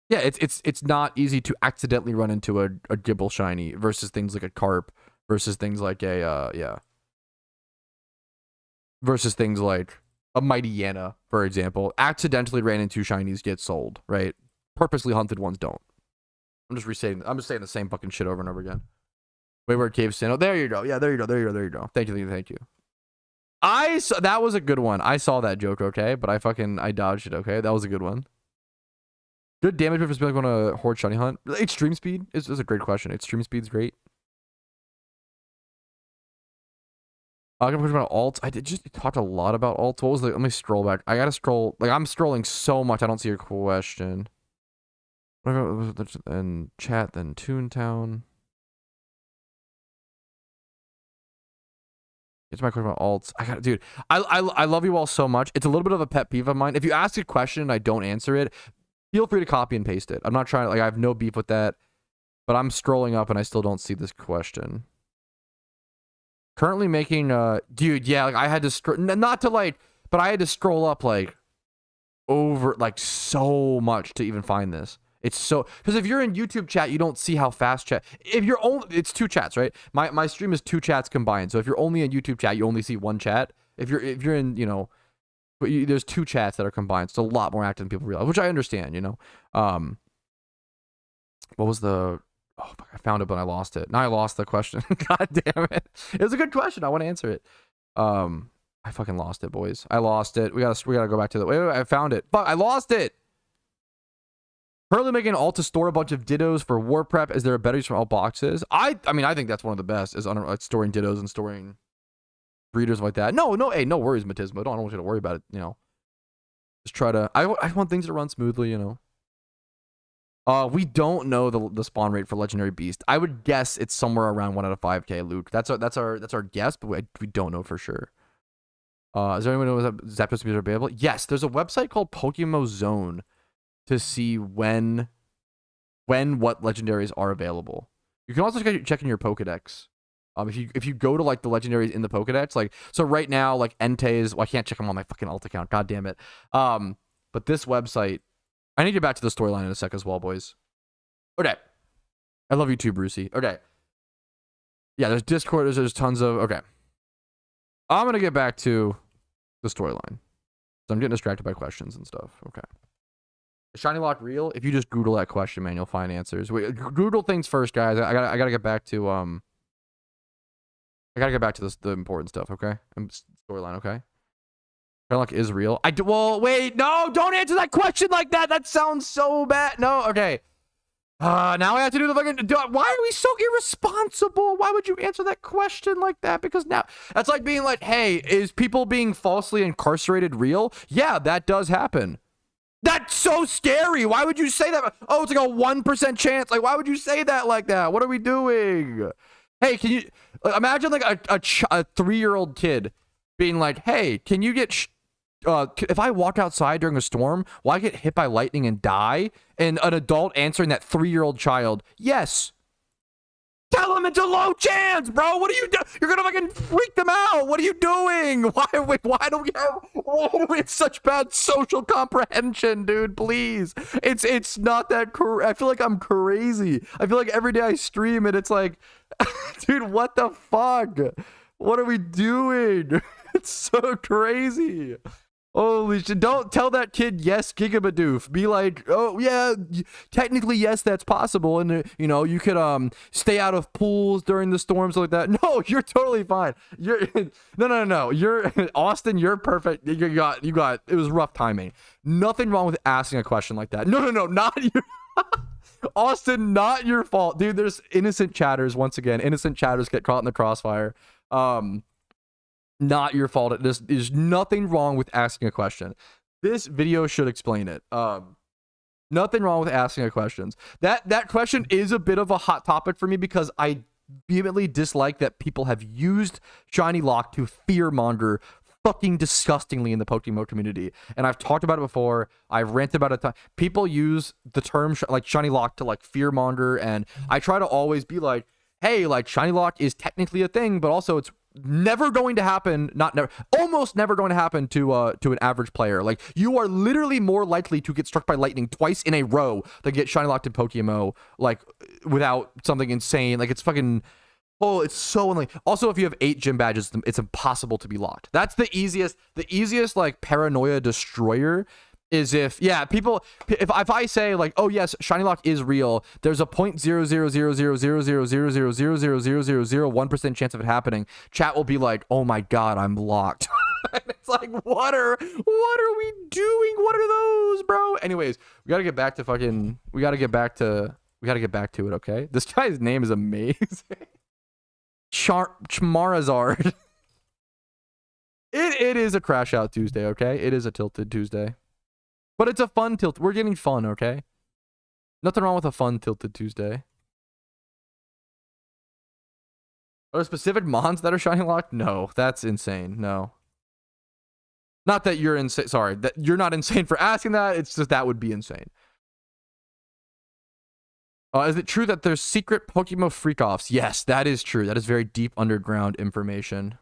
yeah, it's not easy to accidentally run into a Gibble shiny versus things like a Carp versus things like a versus things like a Mighty Yana, for example. Accidentally ran into shinies get sold, right? Purposely hunted ones don't. I'm just saying the same fucking shit over and over again. Wayward Cave Sino. There you go. Yeah, there you go. Thank you. That was a good one. I saw that joke, okay? But I dodged it, okay? That was a good one. Good damage if it's like on a horde shiny hunt. Extreme speed is a great question. Extreme speed's great. I'm gonna push about alts. I did just talked a lot about alts. What was the? Let me scroll back. I gotta scroll. Like, I'm scrolling so much. I don't see your question. And chat, then Toontown. It's my question about alts. Dude. I love you all so much. It's a little bit of a pet peeve of mine. If you ask a question and I don't answer it, feel free to copy and paste it. I'm not trying to, like, I have no beef with that, but I'm scrolling up and I still don't see this question. Currently making, dude, yeah, like, I had to, not to, like, but I had to scroll up, like, over, like, so much to even find this. It's so, because if you're in YouTube chat, you don't see how fast chat, if you're only, it's 2 chats, right? My stream is 2 chats combined, so if you're only in YouTube chat, you only see 1 chat. If you're in, you know, but there's 2 chats that are combined. It's a lot more active than people realize, which I understand, you know. What was the... Oh, fuck, I found it, but I lost it. Now I lost the question. God damn it. It was a good question. I want to answer it. I fucking lost it, boys. I lost it. We gotta go back to the... Wait, I found it. Fuck, I lost it! Currently making an alt to store a bunch of dittos for war prep. Is there a better use for alt boxes? I mean, I think that's one of the best, is storing dittos and storing... breeders like that. No, hey, no worries, Matismo. I don't want you to worry about it, you know. Just try to... I want things to run smoothly, you know. We don't know the spawn rate for Legendary Beast. I would guess it's somewhere around 1 out of 5k, Luke. That's our guess, but we don't know for sure. Is there anyone who knows that Zapdos speeds are available? Yes, there's a website called PokeMMO Zone to see when what legendaries are available. You can also check in your Pokedex. If you go to, like, the legendaries in the Pokedex, like, so right now, like, Entei's, well, I can't check them on my fucking alt account, god damn it. But this website, I need to get back to the storyline in a sec as well, boys. Okay. I love you too, Brucey. Okay. Yeah, there's Discord, there's tons of, okay. I'm gonna get back to the storyline. So I'm getting distracted by questions and stuff. Okay. Is Shiny Lock real? If you just Google that question, man, you'll find answers. Wait, Google things first, guys. I gotta get back to, I gotta get back to the important stuff, okay? Storyline, okay? Sherlock is real. Well, wait, no, don't answer that question like that. That sounds so bad. No, okay. Now I have to do the fucking... Why are we so irresponsible? Why would you answer that question like that? Because now... That's like being like, hey, is people being falsely incarcerated real? Yeah, that does happen. That's so scary. Why would you say that? Oh, it's like a 1% chance. Like, why would you say that like that? What are we doing? Hey, can you... Imagine, like, a 3-year-old kid being like, hey, can you get... if I walk outside during a storm, will I get hit by lightning and die? And an adult answering that 3-year-old child, yes. Tell him it's a low chance, bro. What are you doing? You're gonna fucking freak them out. What are you doing? Why do we have such bad social comprehension, dude? Please. It's not that I feel like I'm crazy. I feel like every day I stream and it's like, dude, what the fuck? What are we doing? It's so crazy. Holy shit. Don't tell that kid, yes, Gigabadoof. Be like, oh, yeah, technically, yes, that's possible. And, you know, you could stay out of pools during the storms like that. No, you're totally fine. No. You're, Austin, you're perfect. You got, it was rough timing. Nothing wrong with asking a question like that. No, not you. Austin, not your fault. Dude, there's innocent chatters, once again. Innocent chatters get caught in the crossfire. Not your fault. There's nothing wrong with asking a question. This video should explain it. Nothing wrong with asking a question. That question is a bit of a hot topic for me because I vehemently dislike that people have used Shiny Lock to fearmonger fucking disgustingly in the PokeMMO community. And I've talked about it before. I've ranted about it. People use the term like Shiny Lock to like fearmonger, and I try to always be like, hey, like Shiny Lock is technically a thing, but also it's never going to happen, not never, almost never going to happen to an average player. Like, you are literally more likely to get struck by lightning twice in a row than get shiny locked in PokeMMO, like, without something insane. Like, it's fucking, oh, it's so annoying. Also, if you have 8 gym badges, it's impossible to be locked. That's the easiest like paranoia destroyer is if, yeah, people, if I say like, oh yes, shiny lock is real, there's a 0.000000000000001% chance of it happening, chat will be like, oh my god, I'm locked. And it's like, what are we doing? What are those, bro? Anyways, we gotta get back to it, okay? This guy's name is amazing. Chmarazard. It is a crash out Tuesday, okay? It is a tilted Tuesday. But it's a fun tilt. We're getting fun, okay? Nothing wrong with a fun tilted Tuesday. Are there specific mons that are shiny locked? No, that's insane. No. Not that you're insane. Sorry, that you're not insane for asking that. It's just that would be insane. Is it true that there's secret PokeMMO freak-offs? Yes, that is true. That is very deep underground information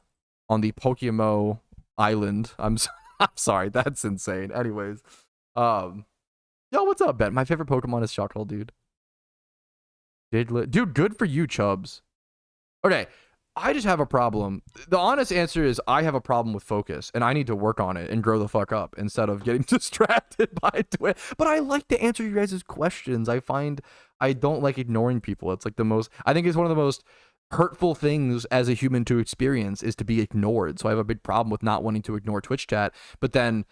on the PokeMMO island. I'm sorry, that's insane. Anyways. Yo, what's up, Ben? My favorite Pokemon is Shockwell, dude. Dude, good for you, Chubbs. Okay, I just have a problem. The honest answer is I have a problem with focus, and I need to work on it and grow the fuck up instead of getting distracted by Twitch. But I like to answer you guys' questions. I find I don't like ignoring people. It's like I think it's one of the most hurtful things as a human to experience is to be ignored. So I have a big problem with not wanting to ignore Twitch chat, but then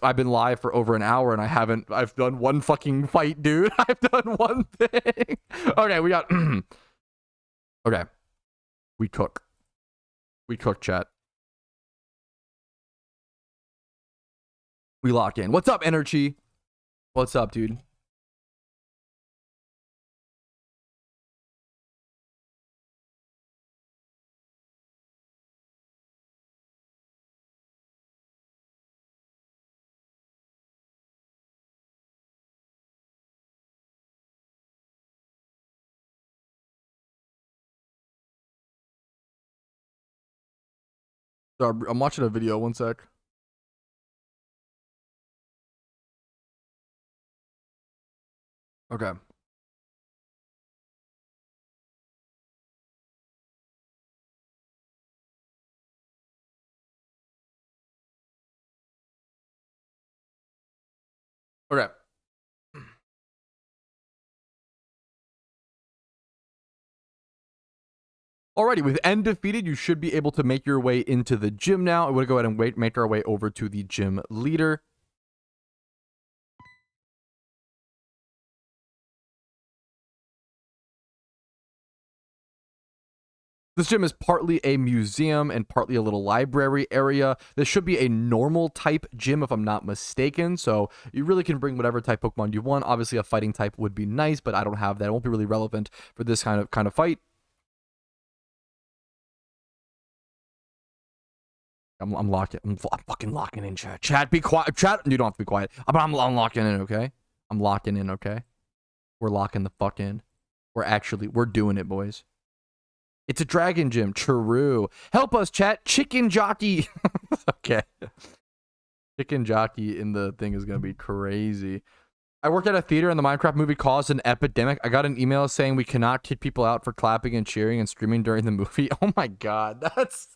I've been live for over an hour and I've done one fucking fight, dude. I've done one thing. Okay, we got, okay. We cook, chat. We lock in. What's up, Energy? What's up, dude? I'm watching a video. One sec. Okay. Okay. Alrighty, with N defeated, you should be able to make your way into the gym now. I'm going to go ahead and make our way over to the gym leader. This gym is partly a museum and partly a little library area. This should be a normal type gym if I'm not mistaken. So you really can bring whatever type Pokemon you want. Obviously a fighting type would be nice, but I don't have that. It won't be really relevant for this kind of fight. I'm locking. I'm fucking locking in, chat. Chat, be quiet. Chat, you don't have to be quiet. But I'm locking in, okay? I'm locking in, okay? We're locking the fuck in. We're doing it, boys. It's a dragon gym. True. Help us, chat. Chicken jockey. Okay. Chicken jockey in the thing is going to be crazy. I work at a theater and the Minecraft movie caused an epidemic. I got an email saying we cannot kick people out for clapping and cheering and screaming during the movie. Oh my god. That's...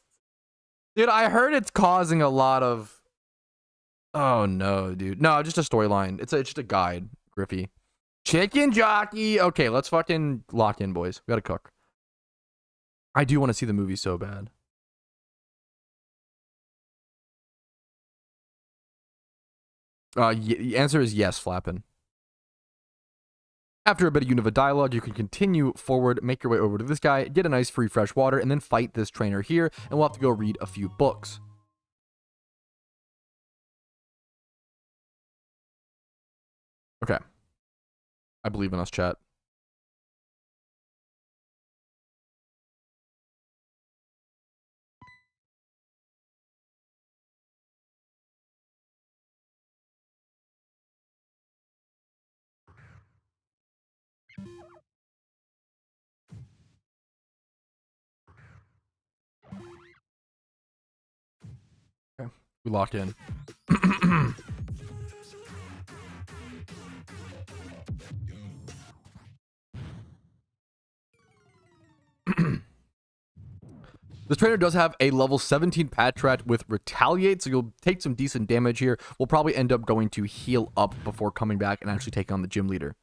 Dude, I heard it's causing a lot of... Oh no, dude. No, just a storyline. It's just a guide, Griffey. Chicken jockey. Okay, let's fucking lock in, boys. We gotta cook. I do want to see the movie so bad. The answer is yes, Flappin. After a bit of Unova dialogue, you can continue forward, make your way over to this guy, get a nice free fresh water, and then fight this trainer here, and we'll have to go read a few books. Okay. I believe in us, chat. Okay, we locked in. This trainer does have a level 17 Patrat with Retaliate, so you'll take some decent damage here. We'll probably end up going to heal up before coming back and actually taking on the gym leader.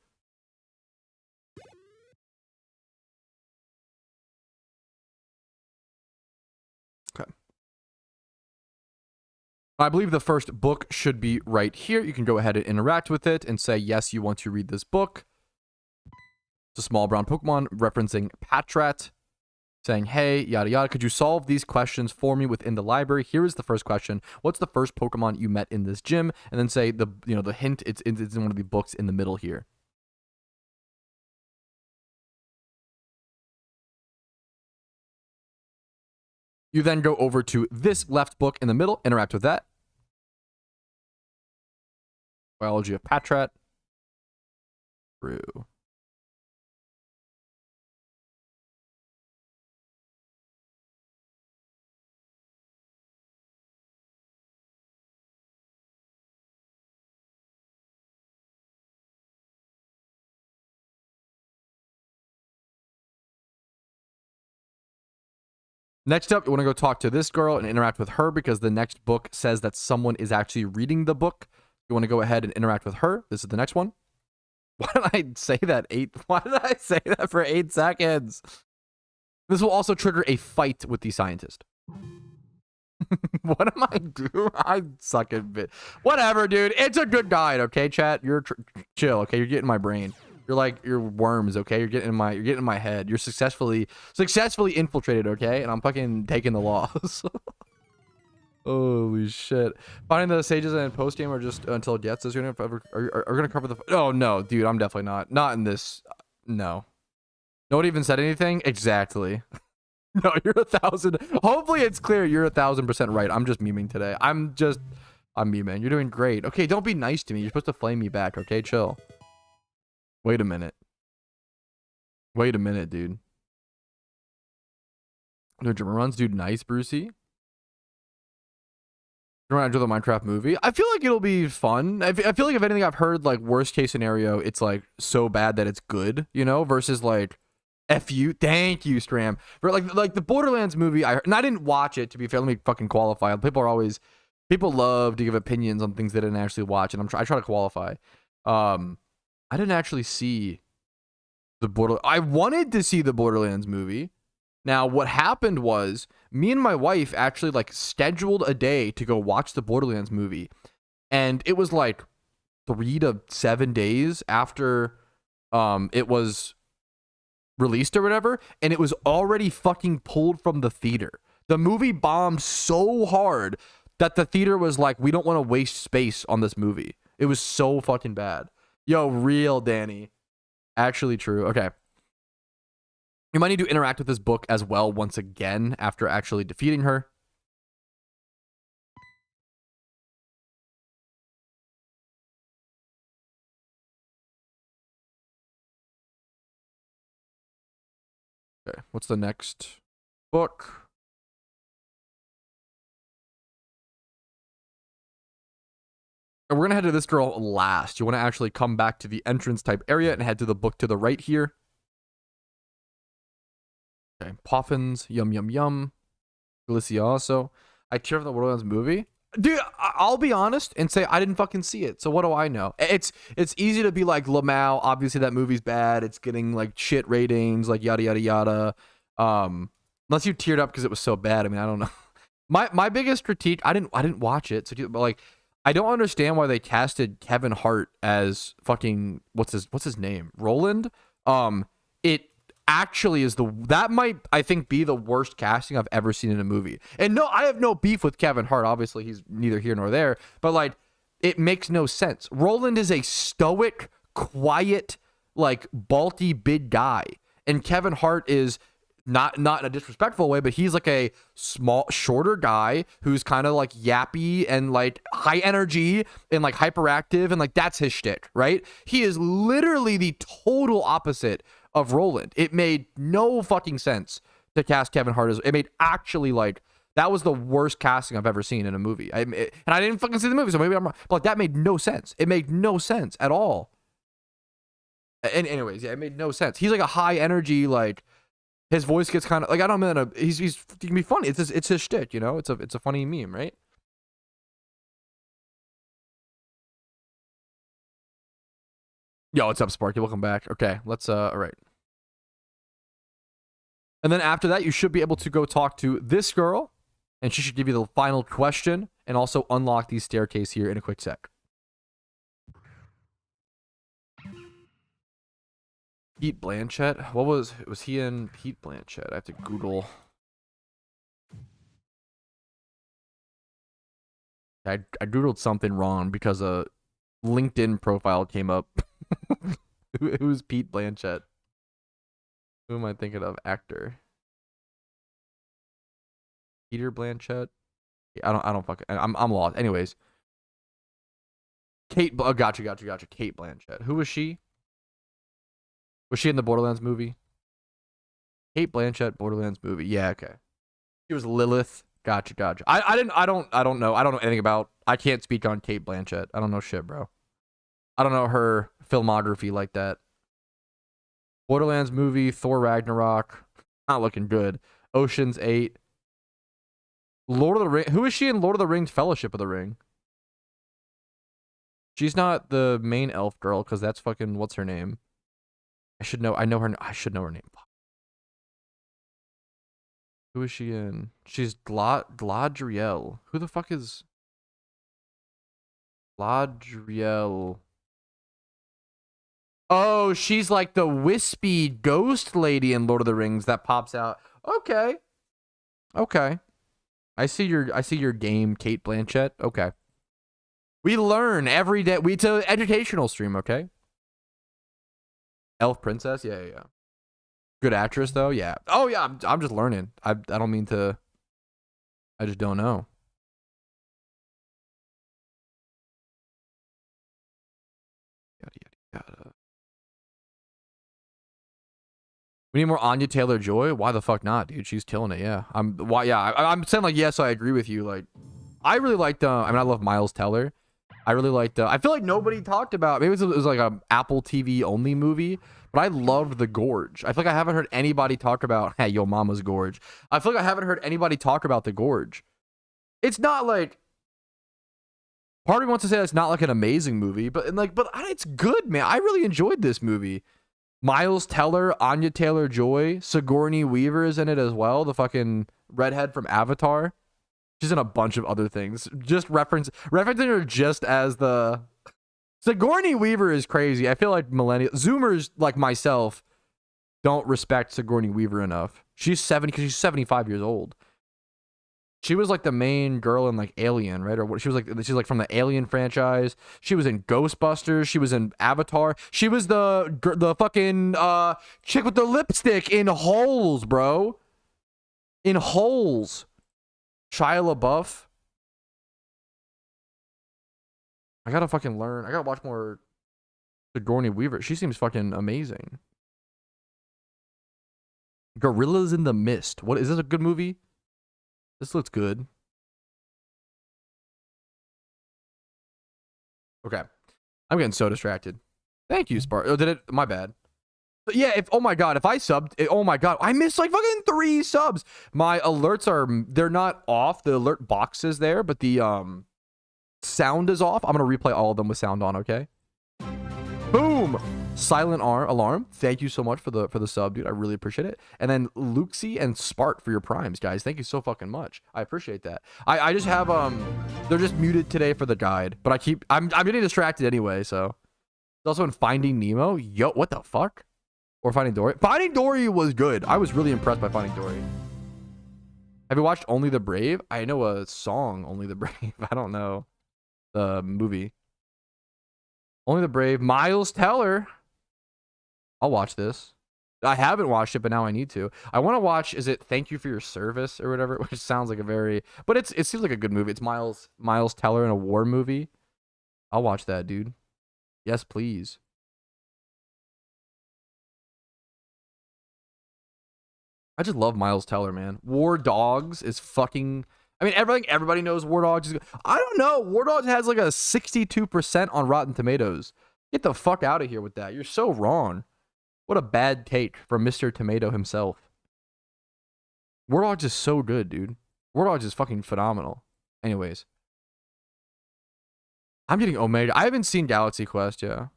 Okay. I believe the first book should be right here. You can go ahead and interact with it and say, yes, you want to read this book. It's a small brown Pokemon referencing Patrat, saying, hey, yada yada, could you solve these questions for me within the library? Here is the first question. What's the first Pokemon you met in this gym? And then say the hint, it's in one of the books in the middle here. You then go over to this left book in the middle, interact with that. Biology of Patrat. True. Next up, you want to go talk to this girl and interact with her because the next book says that someone is actually reading the book. You want to go ahead and interact with her. This is the next one. Why did I say that? Why did I say that for 8 seconds? This will also trigger a fight with the scientist. What am I doing? I suck at bit. Whatever, dude. It's a good guide, okay, chat? You're chill, okay? You're getting my brain. You're worms, okay? You're getting in my head. You're successfully infiltrated, okay? And I'm fucking taking the loss. Holy shit. Finding the sages and post game are just until Get says you're gonna cover the. Oh no, dude, I'm definitely not. Not in this. No. No one even said anything? Exactly. No, you're 1,000. Hopefully it's clear you're 1,000% right. I'm just memeing today. I'm memeing. You're doing great. Okay, don't be nice to me. You're supposed to flame me back, okay? Chill. Wait a minute. Wait a minute, dude. No German runs, dude. Nice, Brucey. You want to do the Minecraft movie? I feel like it'll be fun. I feel like if anything, I've heard like worst case scenario, it's like so bad that it's good, you know, versus like F you. Thank you, Stram. For like the Borderlands movie, I didn't watch it, to be fair. Let me fucking qualify. People love to give opinions on things they didn't actually watch, and I try to qualify. I didn't actually see I wanted to see the Borderlands movie. Now, what happened was me and my wife actually like scheduled a day to go watch the Borderlands movie. And it was like 3 to 7 days after it was released or whatever. And it was already fucking pulled from the theater. The movie bombed so hard that the theater was like, we don't want to waste space on this movie. It was so fucking bad. Yo, real Danny. Actually true. Okay. You might need to interact with this book as well once again after actually defeating her. Okay, what's the next book? And we're going to head to this girl last. You want to actually come back to the entrance type area and head to the book to the right here. Okay, Poffins, yum, yum, yum. Delicioso. I cheer for the Borderlands movie. Dude, I'll be honest and say I didn't fucking see it. So what do I know? It's easy to be like, Lamau, obviously that movie's bad. It's getting like shit ratings, like yada, yada, yada. Unless you teared up because it was so bad. I mean, I don't know. My biggest critique, I didn't watch it. So, but like, I don't understand why they casted Kevin Hart as fucking, what's his name? Roland? It actually is that might, I think, be the worst casting I've ever seen in a movie. And no, I have no beef with Kevin Hart. Obviously, he's neither here nor there. But like, it makes no sense. Roland is a stoic, quiet, like balty big guy. And Kevin Hart is not in a disrespectful way, but he's like a small, shorter guy who's kind of like yappy and like high energy and like hyperactive, and like that's his shtick, right? He is literally the total opposite of Roland. It made no fucking sense to cast Kevin Hart as it made actually like That was the worst casting I've ever seen in a movie. And I didn't fucking see the movie, so maybe I'm wrong. But like, that made no sense. It made no sense at all. And anyways, yeah, it made no sense. He's like a high energy, like his voice gets kind of like, I don't know, he can be funny. It's his shtick, you know. It's a funny meme, right? Yo, what's up, Sparky? Welcome back. Okay, let's all right. And then after that, you should be able to go talk to this girl, and she should give you the final question and also unlock the staircase here in a quick sec. Pete Blanchett? What was he in Pete Blanchett? I have to Google. I Googled something wrong because a LinkedIn profile came up. Who's Pete Blanchett? Who am I thinking of? Actor. Peter Blanchett? I don't fucking, I'm lost. Anyways. Kate, oh, gotcha. Kate Blanchett. Who was she? Was she in the Borderlands movie? Kate Blanchett, Borderlands movie. Yeah, okay. She was Lilith. Gotcha. I don't know. I don't know anything about. I can't speak on Kate Blanchett. I don't know shit, bro. I don't know her filmography like that. Borderlands movie, Thor Ragnarok. Not looking good. Ocean's 8. Lord of the Rings. Who is she in Lord of the Rings Fellowship of the Ring? She's not the main elf girl, because that's fucking, what's her name? I should know her name. Who is she in? She's Gladriel. Who the fuck is Gladriel? Oh, she's like the wispy ghost lady in Lord of the Rings that pops out. Okay. I see your game, Kate Blanchett. Okay. We learn every day. It's an educational stream, okay? Elf Princess? Yeah. Good actress, though? Yeah. Oh, yeah, I'm just learning. I don't mean to... I just don't know. Yada. We need more Anya Taylor-Joy? Why the fuck not, dude? She's killing it, yeah. I'm saying, like, yes, I agree with you. Like, I really liked... I love Miles Teller. I really liked... I feel like nobody talked about... Maybe it was like an Apple TV only movie, but I loved The Gorge. I feel like I haven't heard anybody talk about... Hey, yo, Mama's Gorge. I feel like I haven't heard anybody talk about The Gorge. It's not like... Part of me wants to say it's not like an amazing movie, but it's good, man. I really enjoyed this movie. Miles Teller, Anya Taylor-Joy, Sigourney Weaver is in it as well. The fucking redhead from Avatar. She's in a bunch of other things. Just referencing her just as the... Sigourney Weaver is crazy. I feel like Zoomers like myself don't respect Sigourney Weaver enough. She's 70 because she's 75 years old. She was like the main girl in like Alien, right? Or what? She's like from the Alien franchise. She was in Ghostbusters. She was in Avatar. She was the fucking chick with the lipstick in Holes, bro. In Holes. Shia LaBeouf. I gotta fucking learn. I gotta watch more Sigourney Weaver. She seems fucking amazing. Gorillas in the Mist. What is this, a good movie? This looks good. Okay. I'm getting so distracted. Thank you, Spark. Oh, did it? My bad. But yeah, oh my god, if I subbed, oh my god, I missed like fucking 3 subs. My alerts they're not off. The alert box is there, but the sound is off. I'm gonna replay all of them with sound on, okay? Boom! Silent alarm. Thank you so much for the sub, dude. I really appreciate it. And then Luxie and Spart for your primes, guys. Thank you so fucking much. I appreciate that. I just have they're just muted today for the guide, but I'm getting distracted anyway, so. Also in Finding Nemo. Yo, what the fuck? Or Finding Dory. Finding Dory was good. I was really impressed by Finding Dory. Have you watched Only the Brave? I know a song, Only the Brave. I don't know the movie. Only the Brave. Miles Teller. I'll watch this. I haven't watched it, but now I need to. I want to watch, is it Thank You for Your Service or whatever? Which sounds like a very... But it seems like a good movie. It's Miles Teller in a war movie. I'll watch that, dude. Yes, please. I just love Miles Teller, man. War Dogs is fucking. I mean, everybody knows War Dogs. I don't know. War Dogs has like a 62% on Rotten Tomatoes. Get the fuck out of here with that. You're so wrong. What a bad take from Mr. Tomato himself. War Dogs is so good, dude. War Dogs is fucking phenomenal. Anyways. I'm getting Omega. I haven't seen Galaxy Quest, yeah.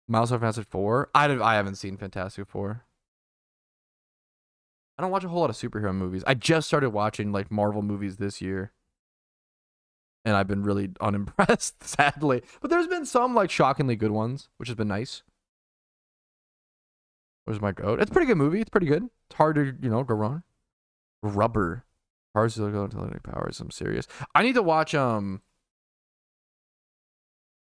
Miles of Fantastic 4. I haven't seen Fantastic 4. I don't watch a whole lot of superhero movies. I just started watching like Marvel movies this year. And I've been really unimpressed, sadly. But there's been some like shockingly good ones, which has been nice. Where's my goat? It's a pretty good movie. It's pretty good. It's hard to, go wrong. Rubber. Cars to go into powers. I'm serious. I need to watch the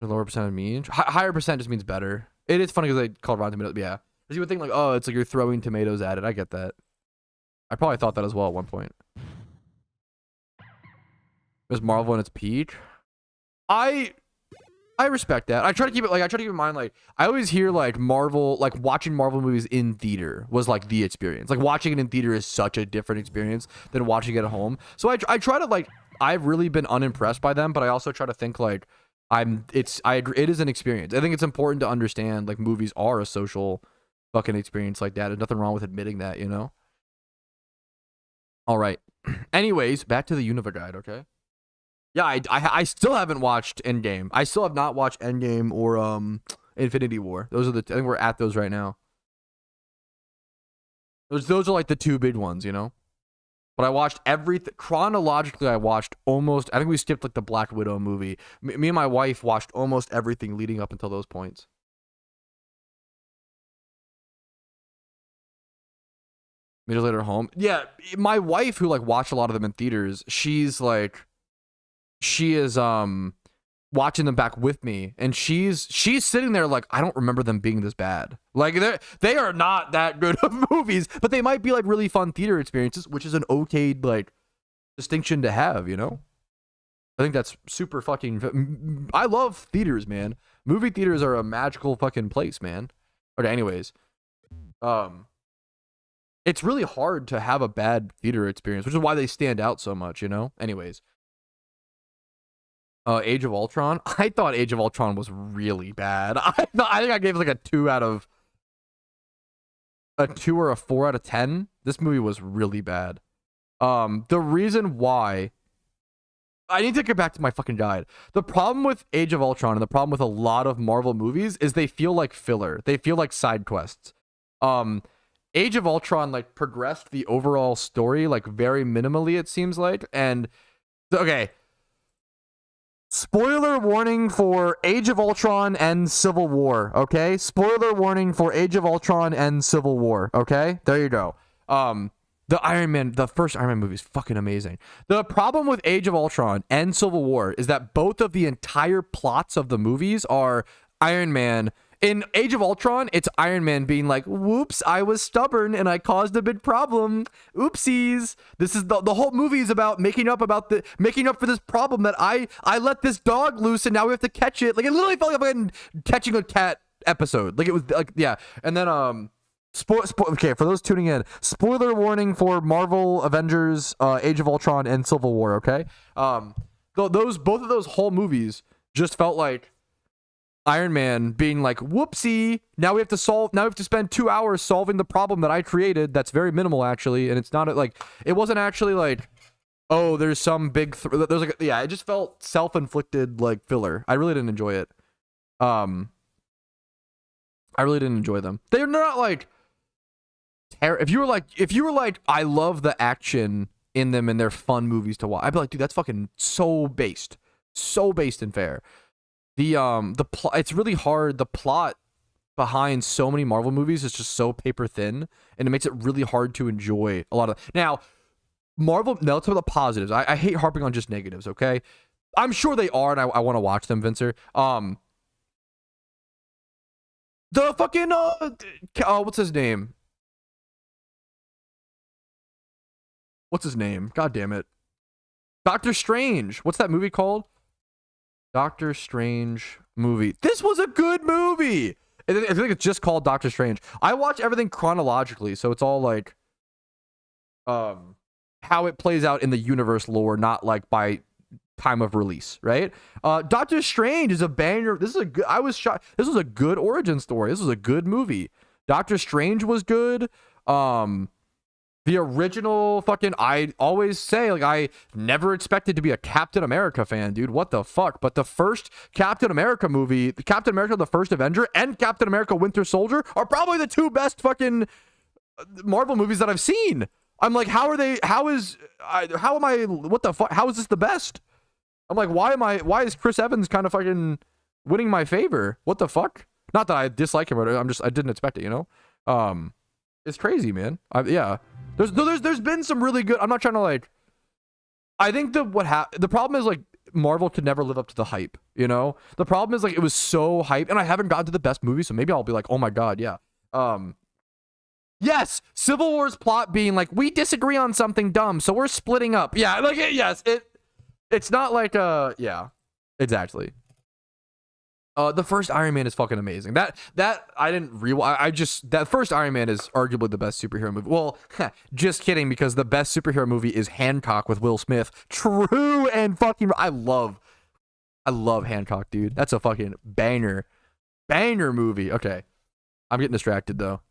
lower percent of mean. Higher percent just means better. It is funny because they call it Rotten Tomatoes. Yeah. Because you would think like, oh, it's like you're throwing tomatoes at it. I get that. I probably thought that as well at one point. There's Marvel in its peak. I respect that. I try to keep it in mind, like, I always hear like Marvel, like watching Marvel movies in theater was like the experience. Like watching it in theater is such a different experience than watching it at home. So I try to like, I've really been unimpressed by them, but I also try to think like I agree, it is an experience. I think it's important to understand like movies are a social fucking experience like that. There's nothing wrong with admitting that, All right. Anyways, back to the Unova guide, okay? Yeah, I still haven't watched Endgame. I still have not watched Endgame or Infinity War. Those are I think we're at those right now. Those are like the two big ones, But I watched everything chronologically. I watched almost. I think we skipped like the Black Widow movie. Me and my wife watched almost everything leading up until those points. Minutes later home. Yeah, my wife who like watched a lot of them in theaters, she is watching them back with me, and she's sitting there like, I don't remember them being this bad. Like they are not that good of movies, but they might be like really fun theater experiences, which is an okay like distinction to have, I think that's super fucking. I love theaters, man. Movie theaters are a magical fucking place, man. Okay, anyways, it's really hard to have a bad theater experience, which is why they stand out so much, Anyways. Age of Ultron. I thought Age of Ultron was really bad. I think I gave it like a 2 or a 4 out of 10. This movie was really bad. The reason why I need to get back to my fucking guide. The problem with Age of Ultron and the problem with a lot of Marvel movies is they feel like filler. They feel like side quests. Age of Ultron like progressed the overall story like very minimally, it seems like. And okay, spoiler warning for Age of Ultron and Civil War, okay? Spoiler warning for Age of Ultron and Civil War, okay? There you go. The first Iron Man movie is fucking amazing. The problem with Age of Ultron and Civil War is that both of the entire plots of the movies are Iron Man. In Age of Ultron, it's Iron Man being like, whoops, I was stubborn and I caused a big problem. Oopsies. This is the whole movie is about making up for this problem that I let this dog loose and now we have to catch it. Like it literally felt like I'm catching a cat episode. Like it was like, yeah. And then okay, for those tuning in, spoiler warning for Marvel Avengers, Age of Ultron and Civil War, okay? Both of those whole movies just felt like Iron Man being like, whoopsie, now we have to spend 2 hours solving the problem that I created. That's very minimal actually, and it's not like, it wasn't actually like, oh, there's some big there's like, yeah, it just felt self-inflicted like filler. I really didn't enjoy it. I really didn't enjoy them. They're not like if you were like I love the action in them and they're fun movies to watch, I'd be like, dude, that's fucking so based and fair. The plot, it's really hard. The plot behind so many Marvel movies is just so paper thin, and it makes it really hard to enjoy a lot of. Now, Marvel. Now let's talk about the positives. I hate harping on just negatives. Okay, I'm sure they are, and I want to watch them, Vincer. The fucking what's his name? What's his name? God damn it, Doctor Strange. What's that movie called? Doctor Strange movie. This was a good movie. I think it's just called Doctor Strange. I watch everything chronologically, so it's all like how it plays out in the universe lore, not like by time of release, right? Doctor Strange is a banger. This is a good, I was shocked. This was a good origin story. This was a good movie. Doctor Strange was good. The original fucking, I always say, like, I never expected to be a Captain America fan, dude. What the fuck? But the first Captain America movie, Captain America, the First Avenger, and Captain America Winter Soldier are probably the two best fucking Marvel movies that I've seen. I'm like, how am I, what the fuck? How is this the best? I'm like, why is Chris Evans kind of fucking winning my favor? What the fuck? Not that I dislike him, but I didn't expect it, you know? It's crazy, man. Yeah. There's been some really good, I'm not trying to like, I think the problem is like Marvel could never live up to the hype, you know? The problem is like it was so hyped, and I haven't gotten to the best movie, so maybe I'll be like, oh my god, yeah. Yes, Civil War's plot being like, we disagree on something dumb, so we're splitting up. Yeah, like, yes, it's not like, yeah, exactly. The first Iron Man is fucking amazing. That I didn't rewatch. That first Iron Man is arguably the best superhero movie. Well, just kidding, because the best superhero movie is Hancock with Will Smith. True and fucking, I love Hancock, dude. That's a fucking banger movie. Okay, I'm getting distracted though.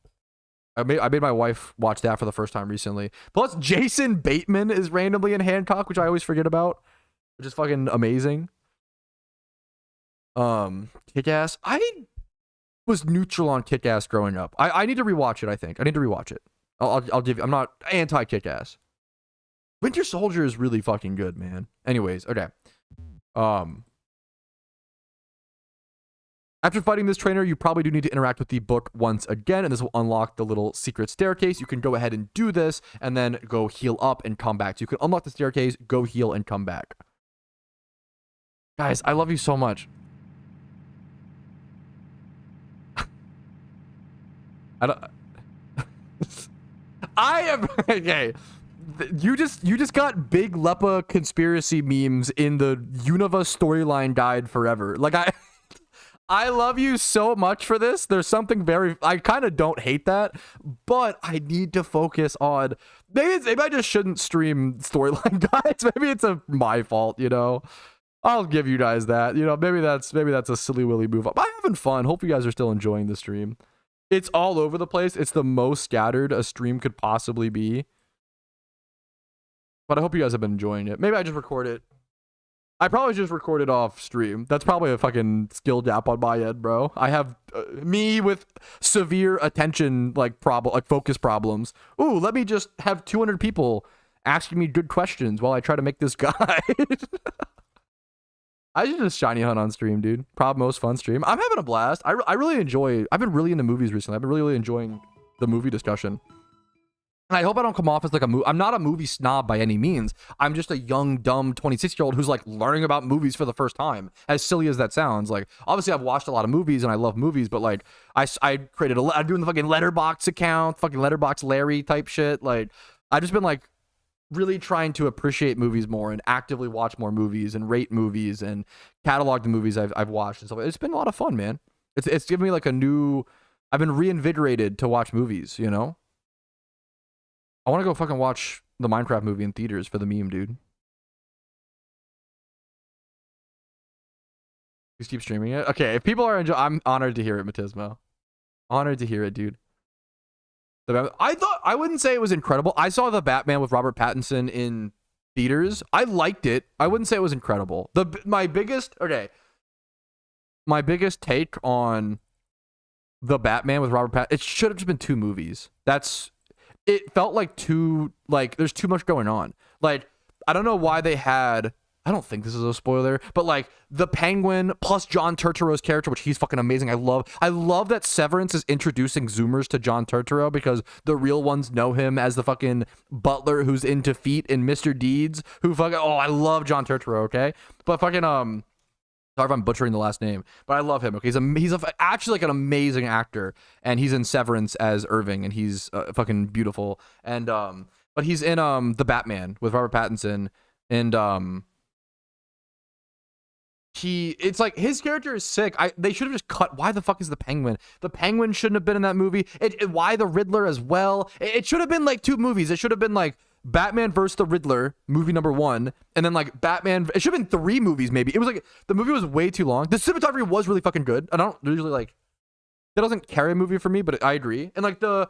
I made my wife watch that for the first time recently. Plus, Jason Bateman is randomly in Hancock, which I always forget about, which is fucking amazing. Kick-Ass. I was neutral on Kick-Ass growing up. I need to rewatch it. I think I need to rewatch it. I'll give you. I'm not anti Kick-Ass. Winter Soldier is really fucking good, man. Anyways, okay. After fighting this trainer, you probably do need to interact with the book once again, and this will unlock the little secret staircase. You can go ahead and do this, and then go heal up and come back. So you can unlock the staircase, go heal, and come back. Guys, I love you so much. I am okay. You just got big Lepa conspiracy memes in the Unova storyline guide forever. Like I love you so much for this. There's something I kind of don't hate that, but I need to focus on maybe I just shouldn't stream storyline guides. Maybe it's my fault, you know. I'll give you guys that. You know, maybe that's a silly willy move up. I'm having fun. Hope you guys are still enjoying the stream. It's all over the place. It's the most scattered a stream could possibly be. But I hope you guys have been enjoying it. Maybe I just record it. I probably just recorded off stream. That's probably a fucking skill gap on my end, bro. I have me with severe attention focus problems. Ooh, let me just have 200 people asking me good questions while I try to make this guide. I should just shiny hunt on stream, dude. Probably most fun stream. I'm having a blast. I really enjoy. I've been really into movies recently. I've been really enjoying the movie discussion. And I hope I don't come off as like I'm not a movie snob by any means. I'm just a young, dumb 26-year-old who's like learning about movies for the first time. As silly as that sounds, like obviously I've watched a lot of movies and I love movies, but like I created I'm doing the fucking Letterboxd account, fucking Letterboxd Larry type shit. Like I've just been like really trying to appreciate movies more and actively watch more movies and rate movies and catalog the movies I've watched and stuff. It's been a lot of fun, man. It's given me like I've been reinvigorated to watch movies, you know? I want to go fucking watch the Minecraft movie in theaters for the meme, dude. Please keep streaming it. Okay, if people are enjoying, I'm honored to hear it, Matismo. Honored to hear it, dude. I wouldn't say it was incredible. I saw the Batman with Robert Pattinson in theaters. I liked it. I wouldn't say it was incredible. My biggest take on the Batman with Robert Pattinson, it should have just been 2 movies. It felt like there's too much going on. Like, I don't know why they had, I don't think this is a spoiler, but like the Penguin plus John Turturro's character, which he's fucking amazing. I love that Severance is introducing Zoomers to John Turturro because the real ones know him as the fucking butler who's into feet in Mr. Deeds, I love John Turturro, okay? But fucking, sorry if I'm butchering the last name, but I love him. Okay, he's actually like an amazing actor, and he's in Severance as Irving, and he's fucking beautiful. And but he's in the Batman with Robert Pattinson, and it's like his character is sick. They should have just cut. Why the fuck is the Penguin? The Penguin shouldn't have been in that movie. Why the Riddler as well? It should have been like 2 movies. It should have been like Batman vs. the Riddler, movie number 1, and then like Batman. It should have been 3 movies maybe. It was like the movie was way too long. The cinematography was really fucking good. I don't usually like that doesn't carry a movie for me, but I agree. And like the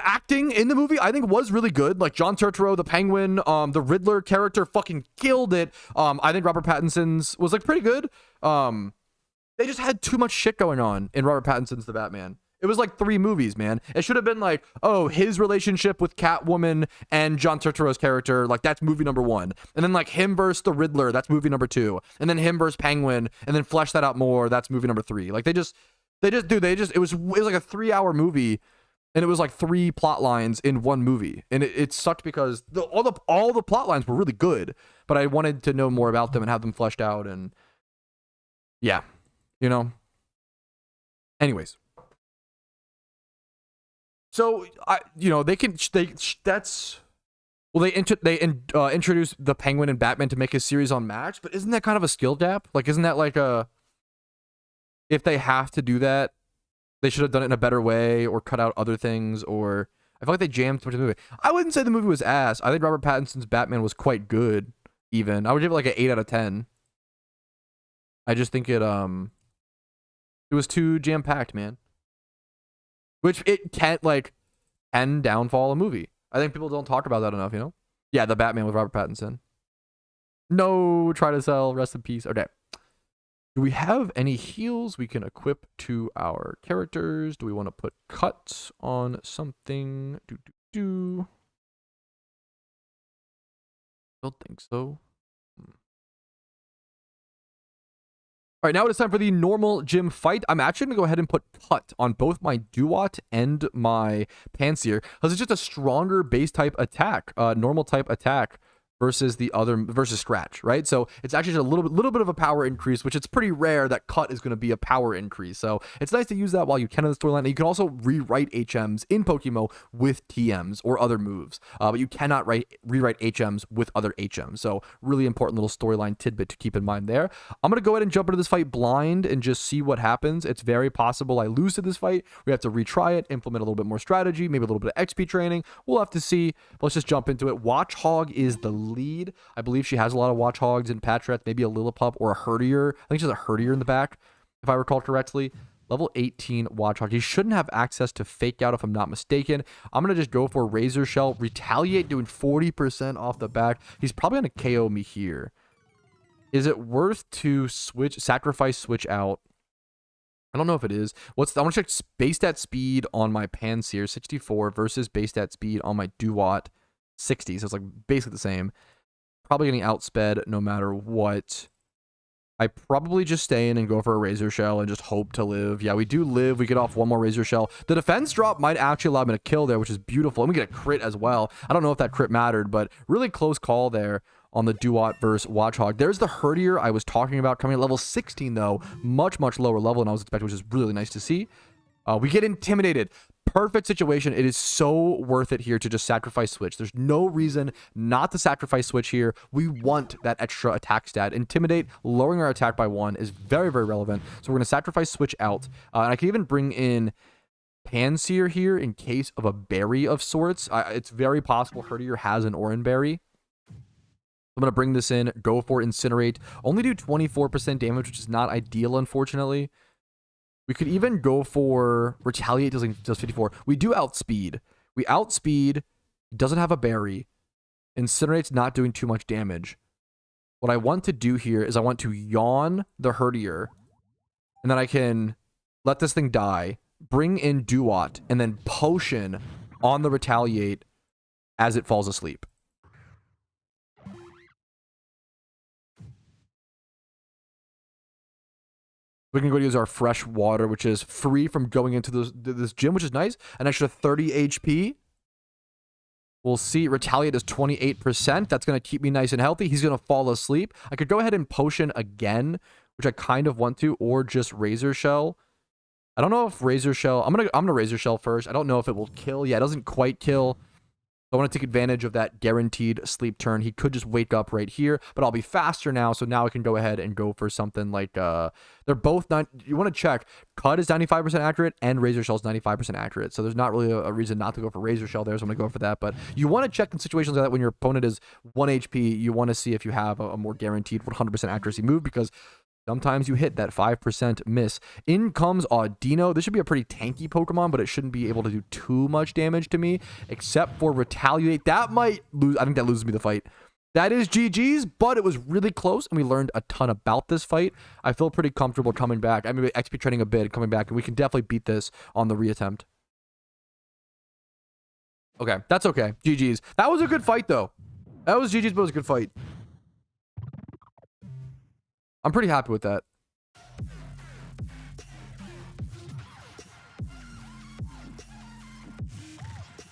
acting in the movie, I think, was really good. Like John Turturro, the Penguin, the Riddler character fucking killed it. I think Robert Pattinson's was like pretty good. They just had too much shit going on in Robert Pattinson's The Batman. It was like 3 movies, man. It should have been like, oh, his relationship with Catwoman and John Turturro's character, like that's movie number 1. And then like him versus the Riddler, that's movie number 2. And then him versus Penguin, and then flesh that out more, that's movie number 3. Like it was like a 3-hour movie. And it was like 3 plot lines in 1 movie. And it sucked because all the plot lines were really good. But I wanted to know more about them and have them fleshed out. And yeah, you know. Anyways. So, they introduced the Penguin and Batman to make a series on Match. But isn't that kind of a skill gap? Like, isn't that like if they have to do that, they should have done it in a better way or cut out other things, or I feel like they jammed too much in the movie. I wouldn't say the movie was ass. I think Robert Pattinson's Batman was quite good, even. I would give it like an 8 out of 10. I just think it was too jam-packed, man. Which it can downfall a movie. I think people don't talk about that enough, you know? Yeah, the Batman with Robert Pattinson. No, try to sell, rest in peace. Okay. Do we have any heals we can equip to our characters? Do we want to put cuts on something? Don't think so. All right, now it is time for the normal gym fight. I'm actually going to go ahead and put cut on both my Duat and my Panseer, because it's just a stronger base type attack, normal type attack, versus Scratch, right? So it's actually just a little bit of a power increase, which it's pretty rare that cut is going to be a power increase. So it's nice to use that while you can in the storyline. And you can also rewrite HMs in PokeMMO with TMs or other moves, but you cannot rewrite HMs with other HMs. So really important little storyline tidbit to keep in mind there. I'm going to go ahead and jump into this fight blind and just see what happens. It's very possible I lose to this fight. We have to retry it, implement a little bit more strategy, maybe a little bit of XP training. We'll have to see. Let's just jump into it. Watchhog is the lead. I believe she has a lot of Watchhogs in Patrouski, maybe a Lillipup or a Herdier. I think she's a Herdier in the back, if I recall correctly. Level 18 Watchhog. He shouldn't have access to Fake Out if I'm not mistaken. I'm going to just go for Razor Shell. Retaliate, doing 40% off the back. He's probably going to KO me here. Is it worth to sacrifice switch out? I don't know if it is. I want to check base stat speed on my Panseer, 64, versus base stat speed on my Duat, 60. So it's like basically the same. Probably getting outsped no matter what. I probably just stay in and go for a Razor Shell and just hope to live. Yeah, we do live. We get off 1 more Razor Shell. The defense drop might actually allow me to kill there, which is beautiful. And we get a crit as well. I don't know if that crit mattered, but really close call there on the Duat versus Watchhog. There's the Herdier I was talking about coming at level 16, though. Much, much lower level than I was expecting, which is really nice to see. We get intimidated. Perfect situation. It is so worth it here to just sacrifice switch. There's no reason not to sacrifice switch here. We want that extra attack stat. Intimidate, lowering our attack by 1 is very, very relevant. So we're going to sacrifice switch out. And I can even bring in Panseer here in case of a berry of sorts. It's very possible Herdier has an Oran berry. I'm going to bring this in, go for Incinerate. Only do 24% damage, which is not ideal, unfortunately. We could even go for Retaliate, does 54. We do outspeed. We outspeed, doesn't have a berry. Incinerate's not doing too much damage. What I want to do here is I want to yawn the Herdier, and then I can let this thing die, bring in Duat, and then potion on the Retaliate as it falls asleep. We can go use our fresh water, which is free from going into this gym, which is nice. An extra 30 HP. We'll see. Retaliate is 28%. That's going to keep me nice and healthy. He's going to fall asleep. I could go ahead and potion again, which I kind of want to, or just Razor Shell. I don't know if Razor Shell... I'm gonna Razor Shell first. I don't know if it will kill. Yeah, it doesn't quite kill. I want to take advantage of that guaranteed sleep turn. He could just wake up right here, but I'll be faster now. So now I can go ahead and go for something like, they're both not, you want to check, Cut is 95% accurate and Razor Shell is 95% accurate. So there's not really a reason not to go for Razor Shell there. So I'm going to go for that. But you want to check in situations like that when your opponent is 1 HP, you want to see if you have a more guaranteed 100% accuracy move, because sometimes you hit that 5% miss. In comes Audino. This should be a pretty tanky Pokemon, but it shouldn't be able to do too much damage to me, except for Retaliate. That might lose. I think that loses me the fight. That is GG's, but it was really close, and we learned a ton about this fight. I feel pretty comfortable coming back. I mean, XP training a bit, coming back, and we can definitely beat this on the reattempt. Okay, that's okay. GG's. That was a good fight, though. That was GG's, but it was a good fight. I'm pretty happy with that.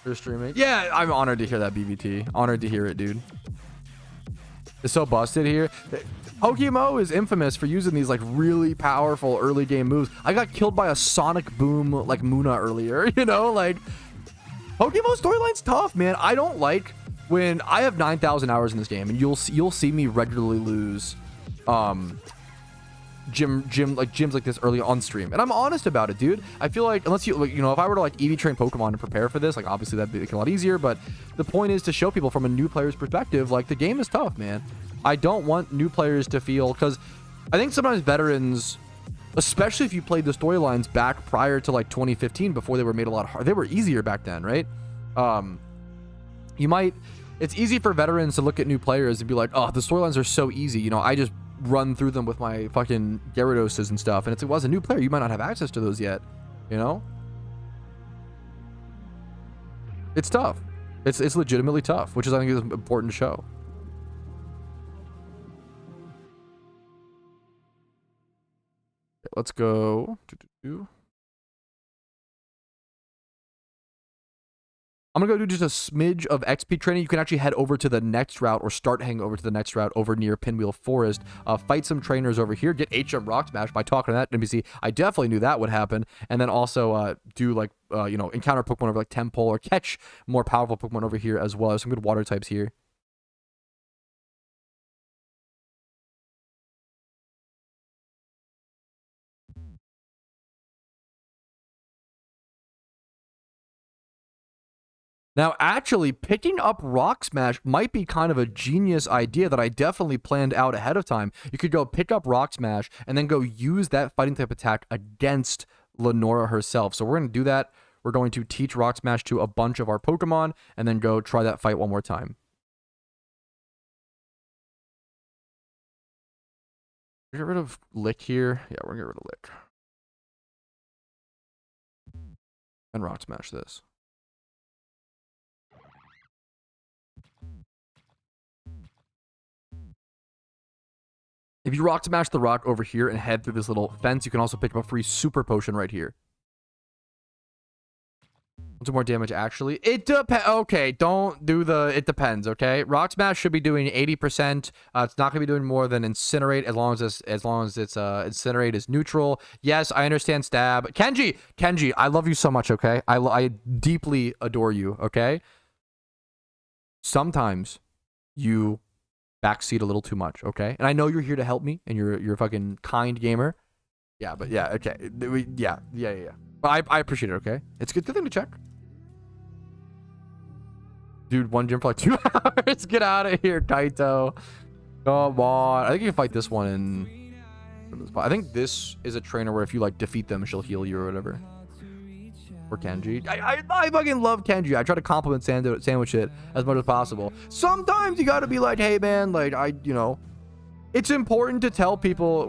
You're streaming? Yeah, I'm honored to hear that, BBT. Honored to hear it, dude. It's so busted here. PokeMMO is infamous for using these like really powerful early game moves. I got killed by a Sonic Boom like Muna earlier, you know? Like, PokeMMO storyline's tough, man. I don't like when I have 9,000 hours in this game, and you'll see me regularly lose gyms like this early on stream, and I'm honest about it, dude. I feel like unless you know, if I were to like EV train Pokemon and prepare for this, like obviously that'd be a lot easier, but the point is to show people from a new player's perspective, like the game is tough, man. I don't want new players to feel, because I think sometimes veterans, especially if you played the storylines back prior to like 2015, before they were made a lot harder, they were easier back then, right? It's easy for veterans to look at new players and be like, oh, the storylines are so easy, you know, I just run through them with my fucking Gyarados and stuff, and it's like, well, as a new player, you might not have access to those yet, you know? It's tough. It's legitimately tough, which is, I think, is important to show. Okay, let's go. I'm gonna go do just a smidge of XP training. You can actually head over to the next route, or start heading over to the next route over near Pinwheel Forest. Fight some trainers over here. Get HM Rock Smash by talking to that NPC. I definitely knew that would happen. And then also do like, you know, encounter Pokemon over like Temple, or catch more powerful Pokemon over here as well. There's some good water types here. Now, actually, picking up Rock Smash might be kind of a genius idea that I definitely planned out ahead of time. You could go pick up Rock Smash and then go use that fighting type attack against Lenora herself. So we're going to do that. We're going to teach Rock Smash to a bunch of our Pokemon and then go try that fight one more time. Get rid of Lick here. Yeah, we're going to get rid of Lick. And Rock Smash this. If you Rock Smash the rock over here and head through this little fence, you can also pick up a free Super Potion right here. Do more damage, actually. It depends. Okay, don't do the... It depends, okay? Rock Smash should be doing 80%. It's not going to be doing more than Incinerate as long as it's Incinerate is neutral. Yes, I understand Stab. Kenji, I love you so much, okay? I deeply adore you, okay? Sometimes you backseat a little too much, okay? And I know you're here to help me, and you're a fucking kind gamer. Yeah, but yeah, okay. Yeah. But I appreciate it, okay? It's a good thing to check. Dude, one gym for like 2 hours. Get out of here, Kaito. Come on. I think you can fight this one in... I think this is a trainer where if you like defeat them, she'll heal you or whatever. Or Kenji. I fucking love Kenji. I try to compliment sandwich it as much as possible. Sometimes you gotta be like, hey man, like you know, it's important to tell people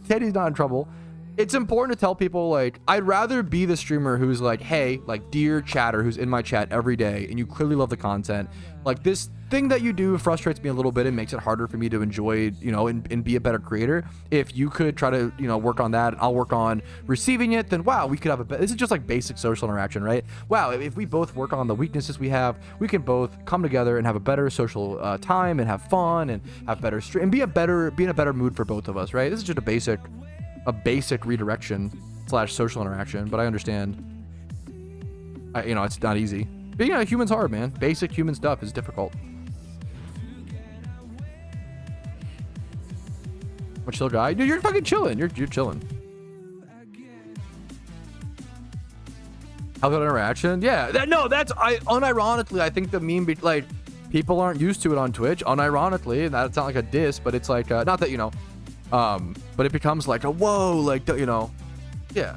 Teddy's not in trouble. It's important to tell people, like, I'd rather be the streamer who's like, hey, like, dear chatter who's in my chat every day, and you clearly love the content. Like, this thing that you do frustrates me a little bit and makes it harder for me to enjoy, you know, and be a better creator. If you could try to, you know, work on that, and I'll work on receiving it, then wow, we could have this is just like basic social interaction, right? Wow, if we both work on the weaknesses we have, we can both come together and have a better social time and have fun and have better stream and be in a better mood for both of us, right? This is just a basic redirection / social interaction, but I understand. You know, it's not easy. Being a human's hard, man. Basic human stuff is difficult. A chill guy. Dude, you're fucking chilling. You're chilling. How good interaction? Yeah. Unironically, I think the meme like people aren't used to it on Twitch. Unironically, and that's not like a diss, but it's like not that, you know, but it becomes like a whoa, like, you know, yeah.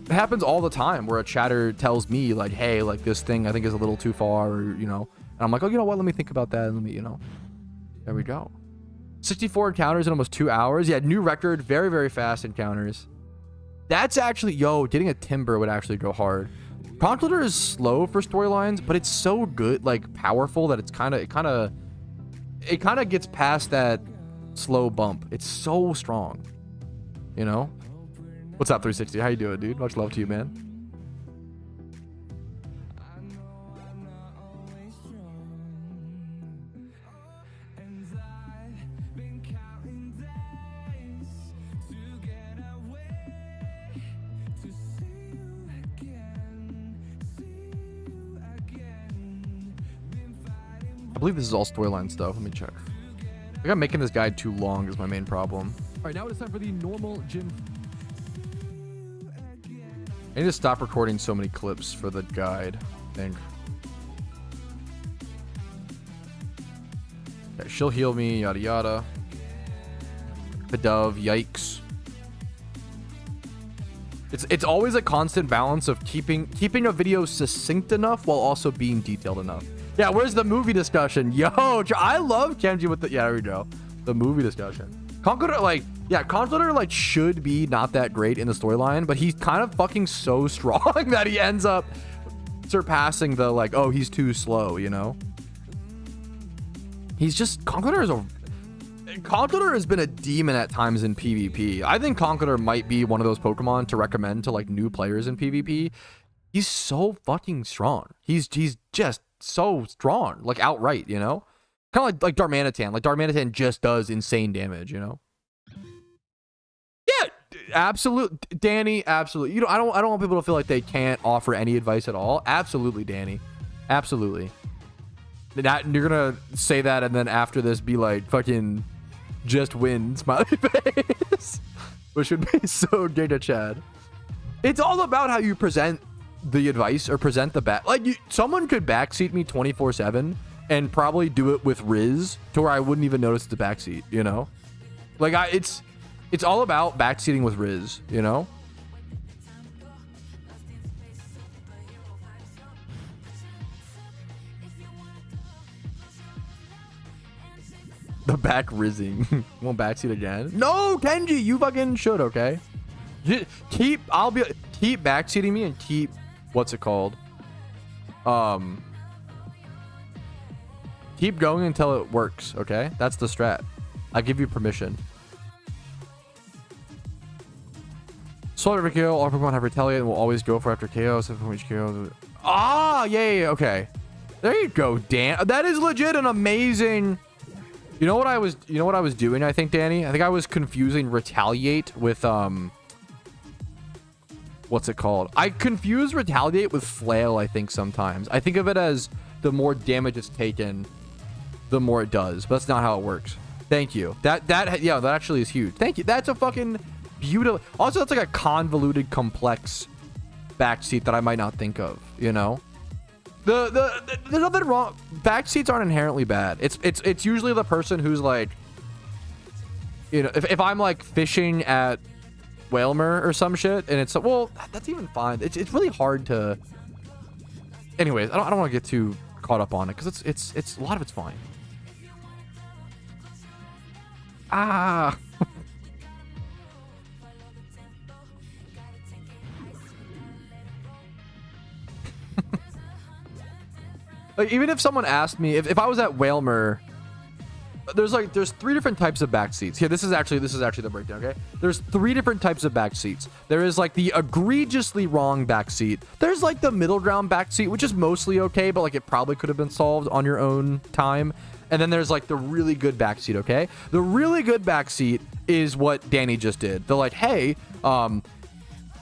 It happens all the time where a chatter tells me like, hey, like this thing I think is a little too far, or, you know, and I'm like, oh, you know what? Let me think about that. And let me, you know, there we go. 64 encounters in almost 2 hours. Yeah, new record. Very, very fast encounters. That's actually, yo, getting a timber would actually go hard. Conqueror is slow for storylines, but it's so good, like powerful, that it's kind of gets past that slow bump. It's so strong, you know. What's up, 360? How you doing, dude? Much love to you, man. I believe this is all storyline stuff. Let me check. I think I'm making this guide too long is my main problem. All right, now it's time for the normal gym. I need to stop recording so many clips for the guide, I think. Okay, she'll heal me, yada yada. The dove, yikes. It's always a constant balance of keeping a video succinct enough while also being detailed enough. Yeah, where's the movie discussion? Yo, I love Kenji with the, yeah, there we go. The movie discussion. Conqueror, like, yeah, Conqueror, like, should be not that great in the storyline, but he's kind of fucking so strong that he ends up surpassing the, like, oh, he's too slow, you know? He's just, Conqueror has been a demon at times in PvP. I think Conqueror might be one of those Pokemon to recommend to, like, new players in PvP. He's so fucking strong. He's just so strong, like, outright, you know? Kind of like Darmanitan. Like, Darmanitan just does insane damage, you know? Yeah, absolute. Danny, absolutely. You know, I don't want people to feel like they can't offer any advice at all. Absolutely, Danny. Absolutely. You're gonna say that and then after this be like, fucking just win, smiley face. Which would be so giga Chad. It's all about how you present the advice or present the back. Like, someone could backseat me 24/7 and probably do it with Riz to where I wouldn't even notice it's a backseat, you know? Like, it's all about backseating with Riz, you know? The back rizzing. Won't backseat again? No, Kenji, you fucking should, okay? Keep backseating me and keep, what's it called? Keep going until it works, okay? That's the strat. I give you permission. Soul every KO, all Pokemon have retaliate and will always go for after KO, 7 from each KO. Ah, yeah, okay. There you go, Dan. That is legit an amazing. You know what I was doing, I think, Danny? I think I was confusing retaliate with what's it called? I confuse retaliate with flail, I think, sometimes. I think of it as the more damage it's taken, the more it does, but that's not how it works. Thank you. That actually is huge. Thank you. That's a fucking beautiful. Also, that's like a convoluted, complex backseat that I might not think of, you know? There's nothing wrong. Backseats aren't inherently bad. It's usually the person who's like, you know, if I'm like fishing at Whalmer or some shit, and it's, well, that's even fine. It's really hard to. Anyways, I don't want to get too caught up on it because it's a lot of it's fine. Ah. Like, even if someone asked me if I was at Whalmer, there's 3 different types of back seats. Here, this is actually the breakdown, okay? There's 3 different types of back seats. There is like the egregiously wrong back seat. There's like the middle ground back seat, which is mostly okay, but like it probably could have been solved on your own time. And then there's like the really good back seat, okay? The really good back seat is what Danny just did. They're like, hey,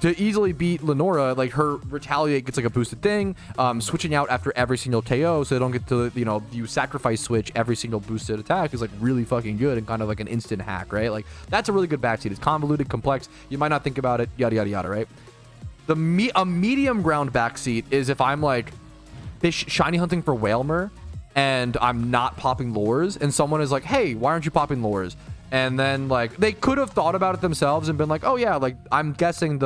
to easily beat Lenora, like her retaliate gets like a boosted thing, switching out after every single KO, so they don't get to, you know, you sacrifice switch every single boosted attack is like really fucking good and kind of like an instant hack, right? Like that's a really good backseat. It's convoluted, complex, you might not think about it, yada yada yada, right? A medium ground backseat is if I'm like shiny hunting for Whalmer and I'm not popping lures, and someone is like, hey, why aren't you popping lures? And then like they could have thought about it themselves and been like, oh yeah, like I'm guessing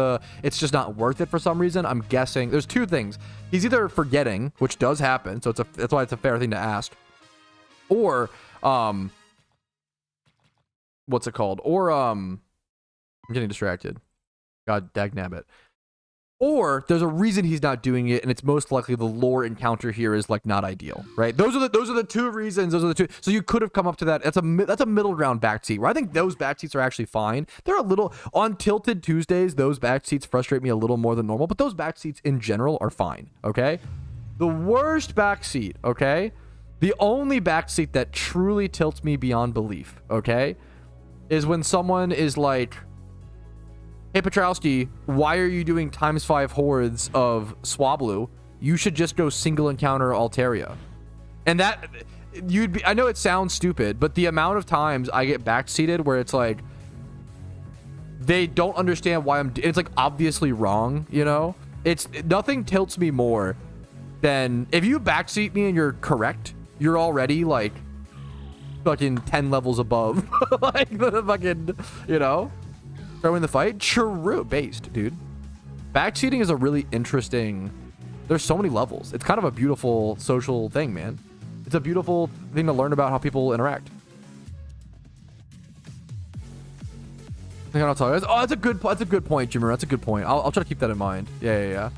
it's just not worth it for some reason. I'm guessing there's two things. He's either forgetting, which does happen, so that's why it's a fair thing to ask, or what's it called? Or I'm getting distracted. God dagnabbit. Or there's a reason he's not doing it, and it's most likely the lore encounter here is like not ideal, right? Those are the two reasons. Those are the two. So you could have come up to that. That's a middle ground backseat where I think those backseats are actually fine. They're a little on Tilted Tuesdays. Those backseats frustrate me a little more than normal, but those backseats in general are fine. Okay. The worst backseat. Okay. The only backseat that truly tilts me beyond belief. Okay, is when someone is like, hey, Patrouski, why are you doing ×5 hordes of Swablu? You should just go single encounter Altaria. And that, I know it sounds stupid, but the amount of times I get backseated where it's like, they don't understand why it's like obviously wrong, you know? Nothing tilts me more than, if you backseat me and you're correct, you're already like fucking 10 levels above, like the fucking, you know? Throwing the fight, true based, dude. Backseating is a really interesting, there's so many levels. It's kind of a beautiful social thing, man. It's a beautiful thing to learn about how people interact. I think I'll tell you guys. Oh, that's a good point, Jimmer. That's a good point. I'll try to keep that in mind. Yeah.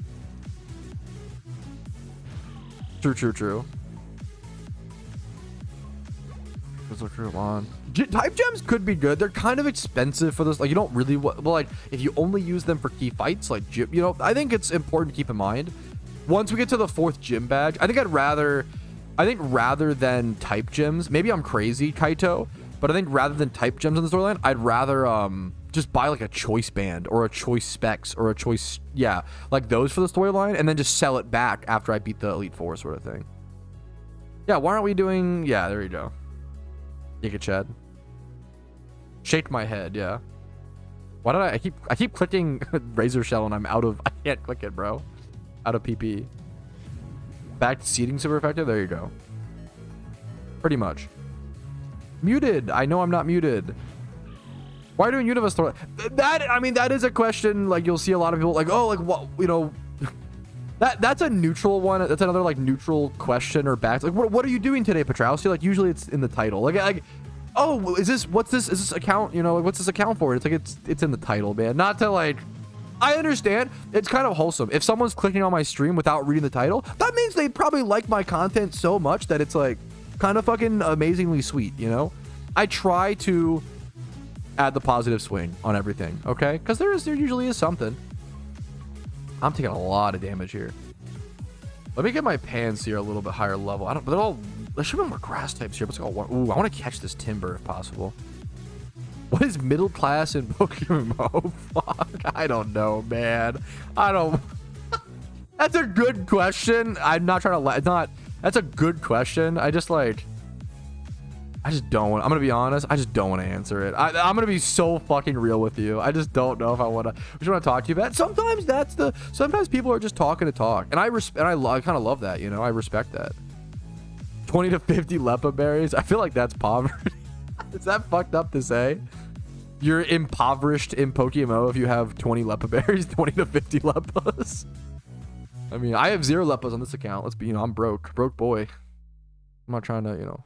True. Let's look through on. Type gems could be good. They're kind of expensive for this. Like, you don't really well, like if you only use them for key fights, like gym, you know, I think it's important to keep in mind. Once we get to the 4th gym badge, I think rather than type gems, maybe I'm crazy, Kaito, but I think rather than type gems in the storyline, I'd rather just buy like a choice band or a choice specs or a choice, yeah, like those for the storyline, and then just sell it back after I beat the Elite Four sort of thing. Yeah, why aren't we doing? Yeah, there you go. Giga Chad. Shake my head, yeah. Why did I keep clicking Razor Shell and I can't click it, bro. Out of PP. Back seating super effective, there you go. Pretty much. Muted, I know I'm not muted. Why are you doing Unova story? That is a question, like you'll see a lot of people like, oh, like what, you know, that's a neutral one. That's another like neutral question or back. Like, what are you doing today, Patrouski? Like usually it's in the title. Like oh, what's this account, you know, like what's this account for? It's like it's in the title, man. Not to like, I understand it's kind of wholesome. If someone's clicking on my stream without reading the title, that means they probably like my content so much that it's like kind of fucking amazingly sweet, you know? I try to add the positive swing on everything, okay? Because there usually is something. I'm taking a lot of damage here. Let me get my pans here a little bit higher level. There should be more grass types here. Let's go. Ooh, I want to catch this timber if possible. What is middle class in PokeMMO? Fuck, I don't know, man. That's a good question. I'm not trying to that's a good question. I just don't want, I'm gonna be honest, I just don't want to answer it. I'm gonna be so fucking real with you. I just don't know if I want to talk to you about it. Sometimes people are just talking to talk, and I kind of love that, you know. I respect that. 20 to 50 Lepa berries. I feel like that's poverty. Is that fucked up to say? You're impoverished in PokeMMO if you have 20 Lepa berries, 20 to 50 Lepas. I mean, I have 0 Lepas on this account. Let's be, you know, I'm broke boy. I'm not trying to, you know.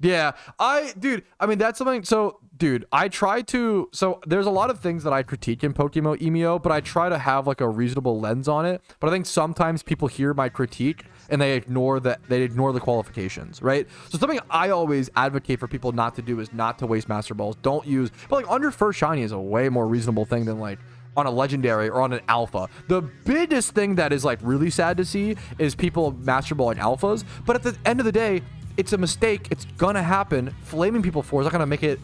Yeah, that's something. So dude, there's a lot of things that I critique in PokeMMO EMEO, but I try to have like a reasonable lens on it. But I think sometimes people hear my critique and they ignore the qualifications, right? So something I always advocate for people not to do is not to waste Master Balls. Don't use, but like under first shiny is a way more reasonable thing than like on a legendary or on an alpha. The biggest thing that is like really sad to see is people Master Balling alphas, but at the end of the day, it's a mistake. It's gonna happen. Flaming people for is not gonna make it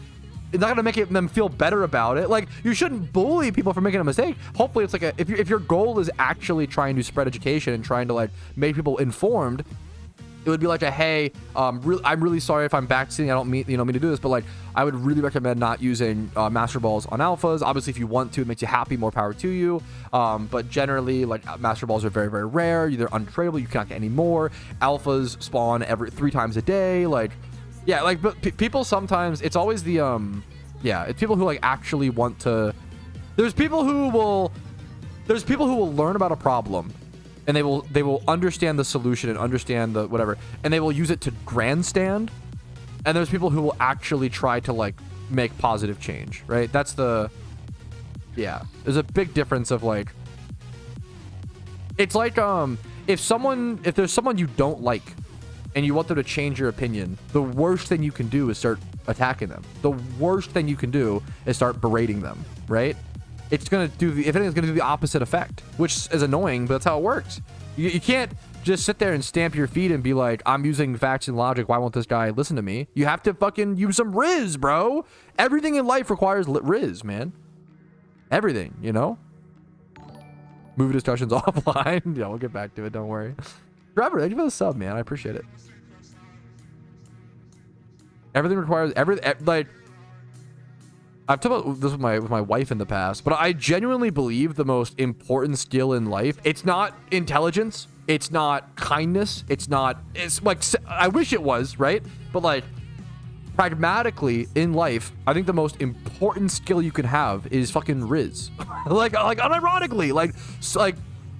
it's not gonna make them feel better about it. Like, you shouldn't bully people for making a mistake. Hopefully it's like if your goal is actually trying to spread education and trying to like make people informed, it would be like a, hey, I'm really sorry if I'm backseating. I don't mean to do this, but like I would really recommend not using master balls on alphas. Obviously, if you want to, it makes you happy, more power to you. But generally, like master balls are very, very rare. They're untradeable. You cannot get any more. Alphas spawn every 3 times a day. Like, yeah, like, but people sometimes, it's always the yeah, it's people who like actually want to. There's people who will learn about a problem, and they will understand the solution and understand the whatever, and they will use it to grandstand. And there's people who will actually try to like make positive change, right? That's the, yeah. There's a big difference of like, it's like if there's someone you don't like and you want them to change your opinion, the worst thing you can do is start attacking them. The worst thing you can do is start berating them, right? It's gonna do if anything, it's gonna do the opposite effect, which is annoying, but that's how it works. You can't just sit there and stamp your feet and be like, I'm using facts and logic, why won't this guy listen to me? You have to fucking use some Riz, bro. Everything in life requires Riz, man. Everything, you know? Movie discussions offline. Yeah, we'll get back to it, don't worry. Trevor, thank you for the sub, man. I appreciate it. Everything requires like, I've talked about this with my wife in the past, but I genuinely believe the most important skill in life, it's not intelligence, it's not kindness, it's like, I wish it was, right? But like, pragmatically in life, I think the most important skill you can have is fucking Riz. like unironically, like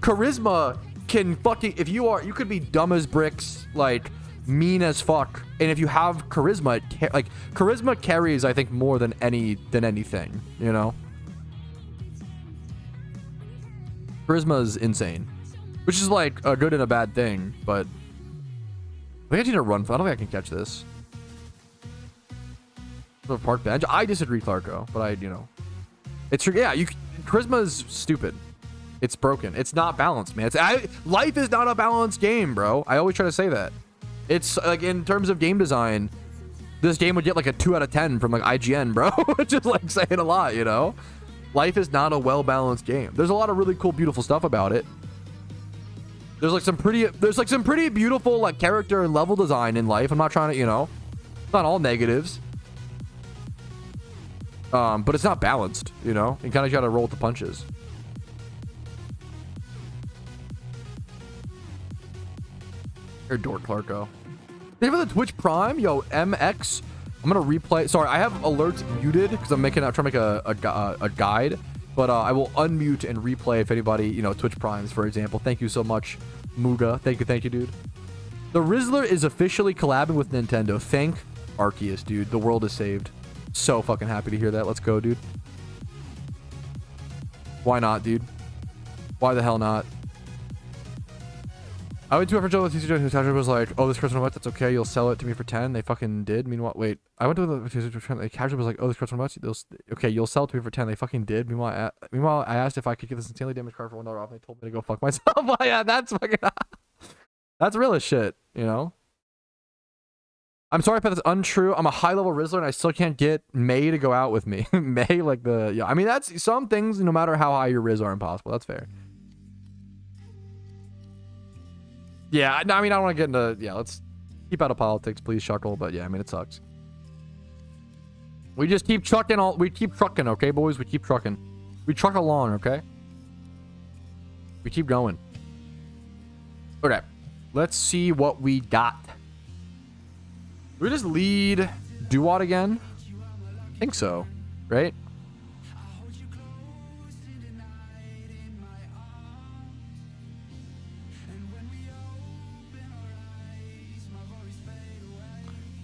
charisma can fucking, if you could be dumb as bricks, like mean as fuck, and if you have charisma, charisma carries, I think, more than anything, you know. Charisma is insane, which is like a good and a bad thing, but I think I need to run. I don't think I can catch this. The park bench. I disagree, Clarko, but it's yeah. Charisma is stupid. It's broken. It's not balanced, man. Life is not a balanced game, bro. I always try to say that. It's like, in terms of game design, this game would get like a 2 out of 10 from like IGN, bro. Which is like saying a lot, you know? Life is not a well-balanced game. There's a lot of really cool, beautiful stuff about it. There's some pretty beautiful like character and level design in life. I'm not trying to, it's not all negatives. But it's not balanced, you know? You kind of got to roll with the punches. You're dork, Clarko. Thank you for the Twitch Prime. Yo, MX. I'm going to replay. Sorry, I have alerts muted because I'm trying to make a guide. But I will unmute and replay if anybody, Twitch Primes, for example. Thank you so much, Muga. Thank you, dude. The Rizzler is officially collabing with Nintendo. Thank Arceus, dude. The world is saved. So fucking happy to hear that. Let's go, dude. Why not, dude? Why the hell not? I went to a Joe whose was like, oh, this person what? That's okay. You'll sell it to me for 10. They fucking did. Meanwhile, wait. I went to the casual was like, oh, this person what? Okay, you'll sell it to me for 10. They fucking did. Meanwhile, I asked if I could get this insanely damaged card for $1 off. And they told me to go fuck myself. Well, yeah, that's fucking. That's real as shit, you know? I'm sorry if that's untrue. I'm a high-level Rizzler, and I still can't get May to go out with me. May, like the... Yeah, I mean, that's... Some things, no matter how high your Riz are, impossible. That's fair. Yeah, no, I mean, I don't want to get into... Yeah, let's keep out of politics, please, Shuckle. But yeah, I mean, it sucks. We just keep trucking all... We keep trucking, okay, boys? We keep trucking. We truck along, okay? We keep going. Okay. Let's see what we got. We just lead Duat again? I think so, right?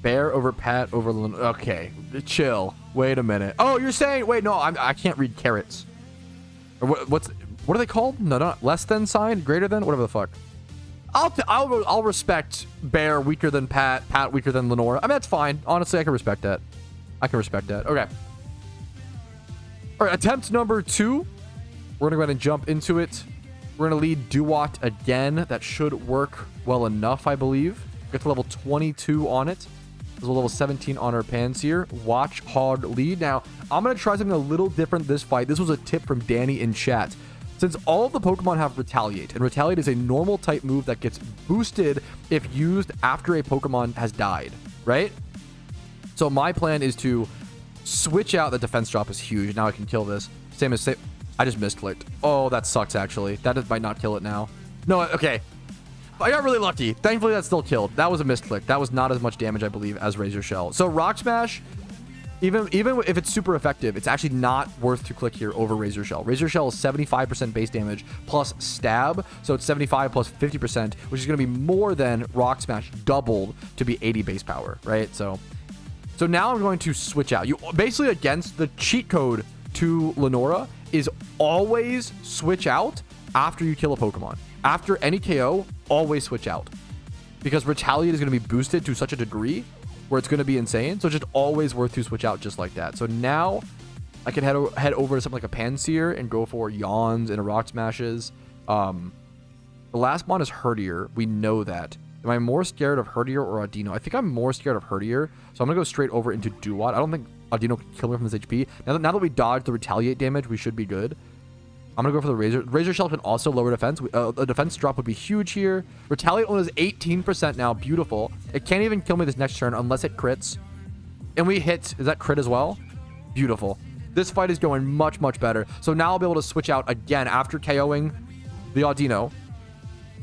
Bear over Pat over... Okay, chill. Wait a minute. Oh, you're saying... Wait, no, I can't read carrots. Or what are they called? No, not less than sign? Greater than? Whatever the fuck. I'll respect Bear weaker than Pat, Pat weaker than Lenore. I mean, that's fine. Honestly, I can respect that. Okay. All right, attempt number 2. We're gonna go ahead and jump into it. We're gonna lead Duat again. That should work well enough, I believe. Get to level 22 on it. There's a level 17 on our Panseer. Watch hard lead. Now, I'm going to try something a little different this fight. This was a tip from Danny in chat. Since all of the Pokemon have Retaliate, and Retaliate is a normal type move that gets boosted if used after a Pokemon has died, right? So my plan is to switch out. The defense drop is huge. Now I can kill this. Same as... I just misclicked. Oh, that sucks, actually. That might not kill it now. No, okay. I got really lucky. Thankfully, that still killed. That was a misclick. That was not as much damage, I believe, as Razor Shell. So Rock Smash... Even if it's super effective, it's actually not worth to click here over Razor Shell. Razor Shell is 75% base damage plus stab, so it's 75 plus 50%, which is going to be more than Rock Smash doubled to be 80 base power, right? So now I'm going to switch out. You basically, against the cheat code to Lenora is always switch out after you kill a Pokemon. After any KO, always switch out, because Retaliate is going to be boosted to such a degree where it's going to be insane. So it's just always worth to switch out just like that. So now I can head over to something like a Panseer and go for Yawns and Rock Smashes. The last mon is Herdier. We know that. Am I more scared of Herdier or Audino? I think I'm more scared of Herdier. So I'm going to go straight over into Duat. I don't think Audino can kill me from this HP. Now that we dodged the Retaliate damage, we should be good. I'm going to go for the Razor. Razor Shell can also lower defense. The defense drop would be huge here. Retaliate only is 18% now. Beautiful. It can't even kill me this next turn unless it crits. And we hit. Is that crit as well? Beautiful. This fight is going much, much better. So now I'll be able to switch out again after KOing the Audino.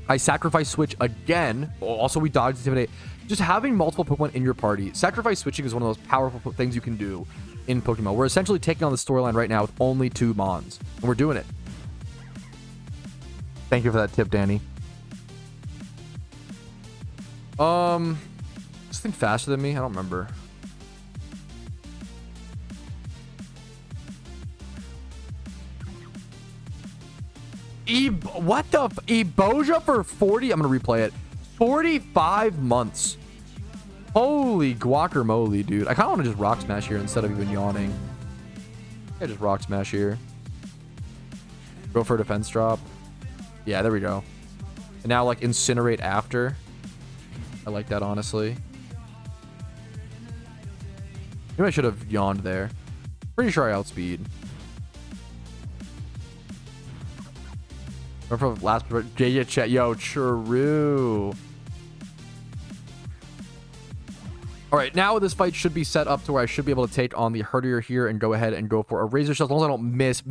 I sacrifice switch again. Also, we dodged Intimidate. Just having multiple Pokemon in your party. Sacrifice switching is one of those powerful things you can do in Pokemon. We're essentially taking on the storyline right now with only 2 Mons. And we're doing it. Thank you for that tip, Danny. This thing faster than me? I don't remember. What the Eboja for 40? I'm gonna replay it. 45 months. Holy guacamole, dude. I kind of want to just Rock Smash here instead of even yawning. I just Rock Smash here. Go for a defense drop. Yeah, there we go. And now, like, Incinerate after. I like that, honestly. Maybe I should have yawned there. Pretty sure I outspeed. Or for last... JJ chat. Yo, true. Alright, now this fight should be set up to where I should be able to take on the Herdier here and go ahead and go for a Razor Shell. As long as I don't miss...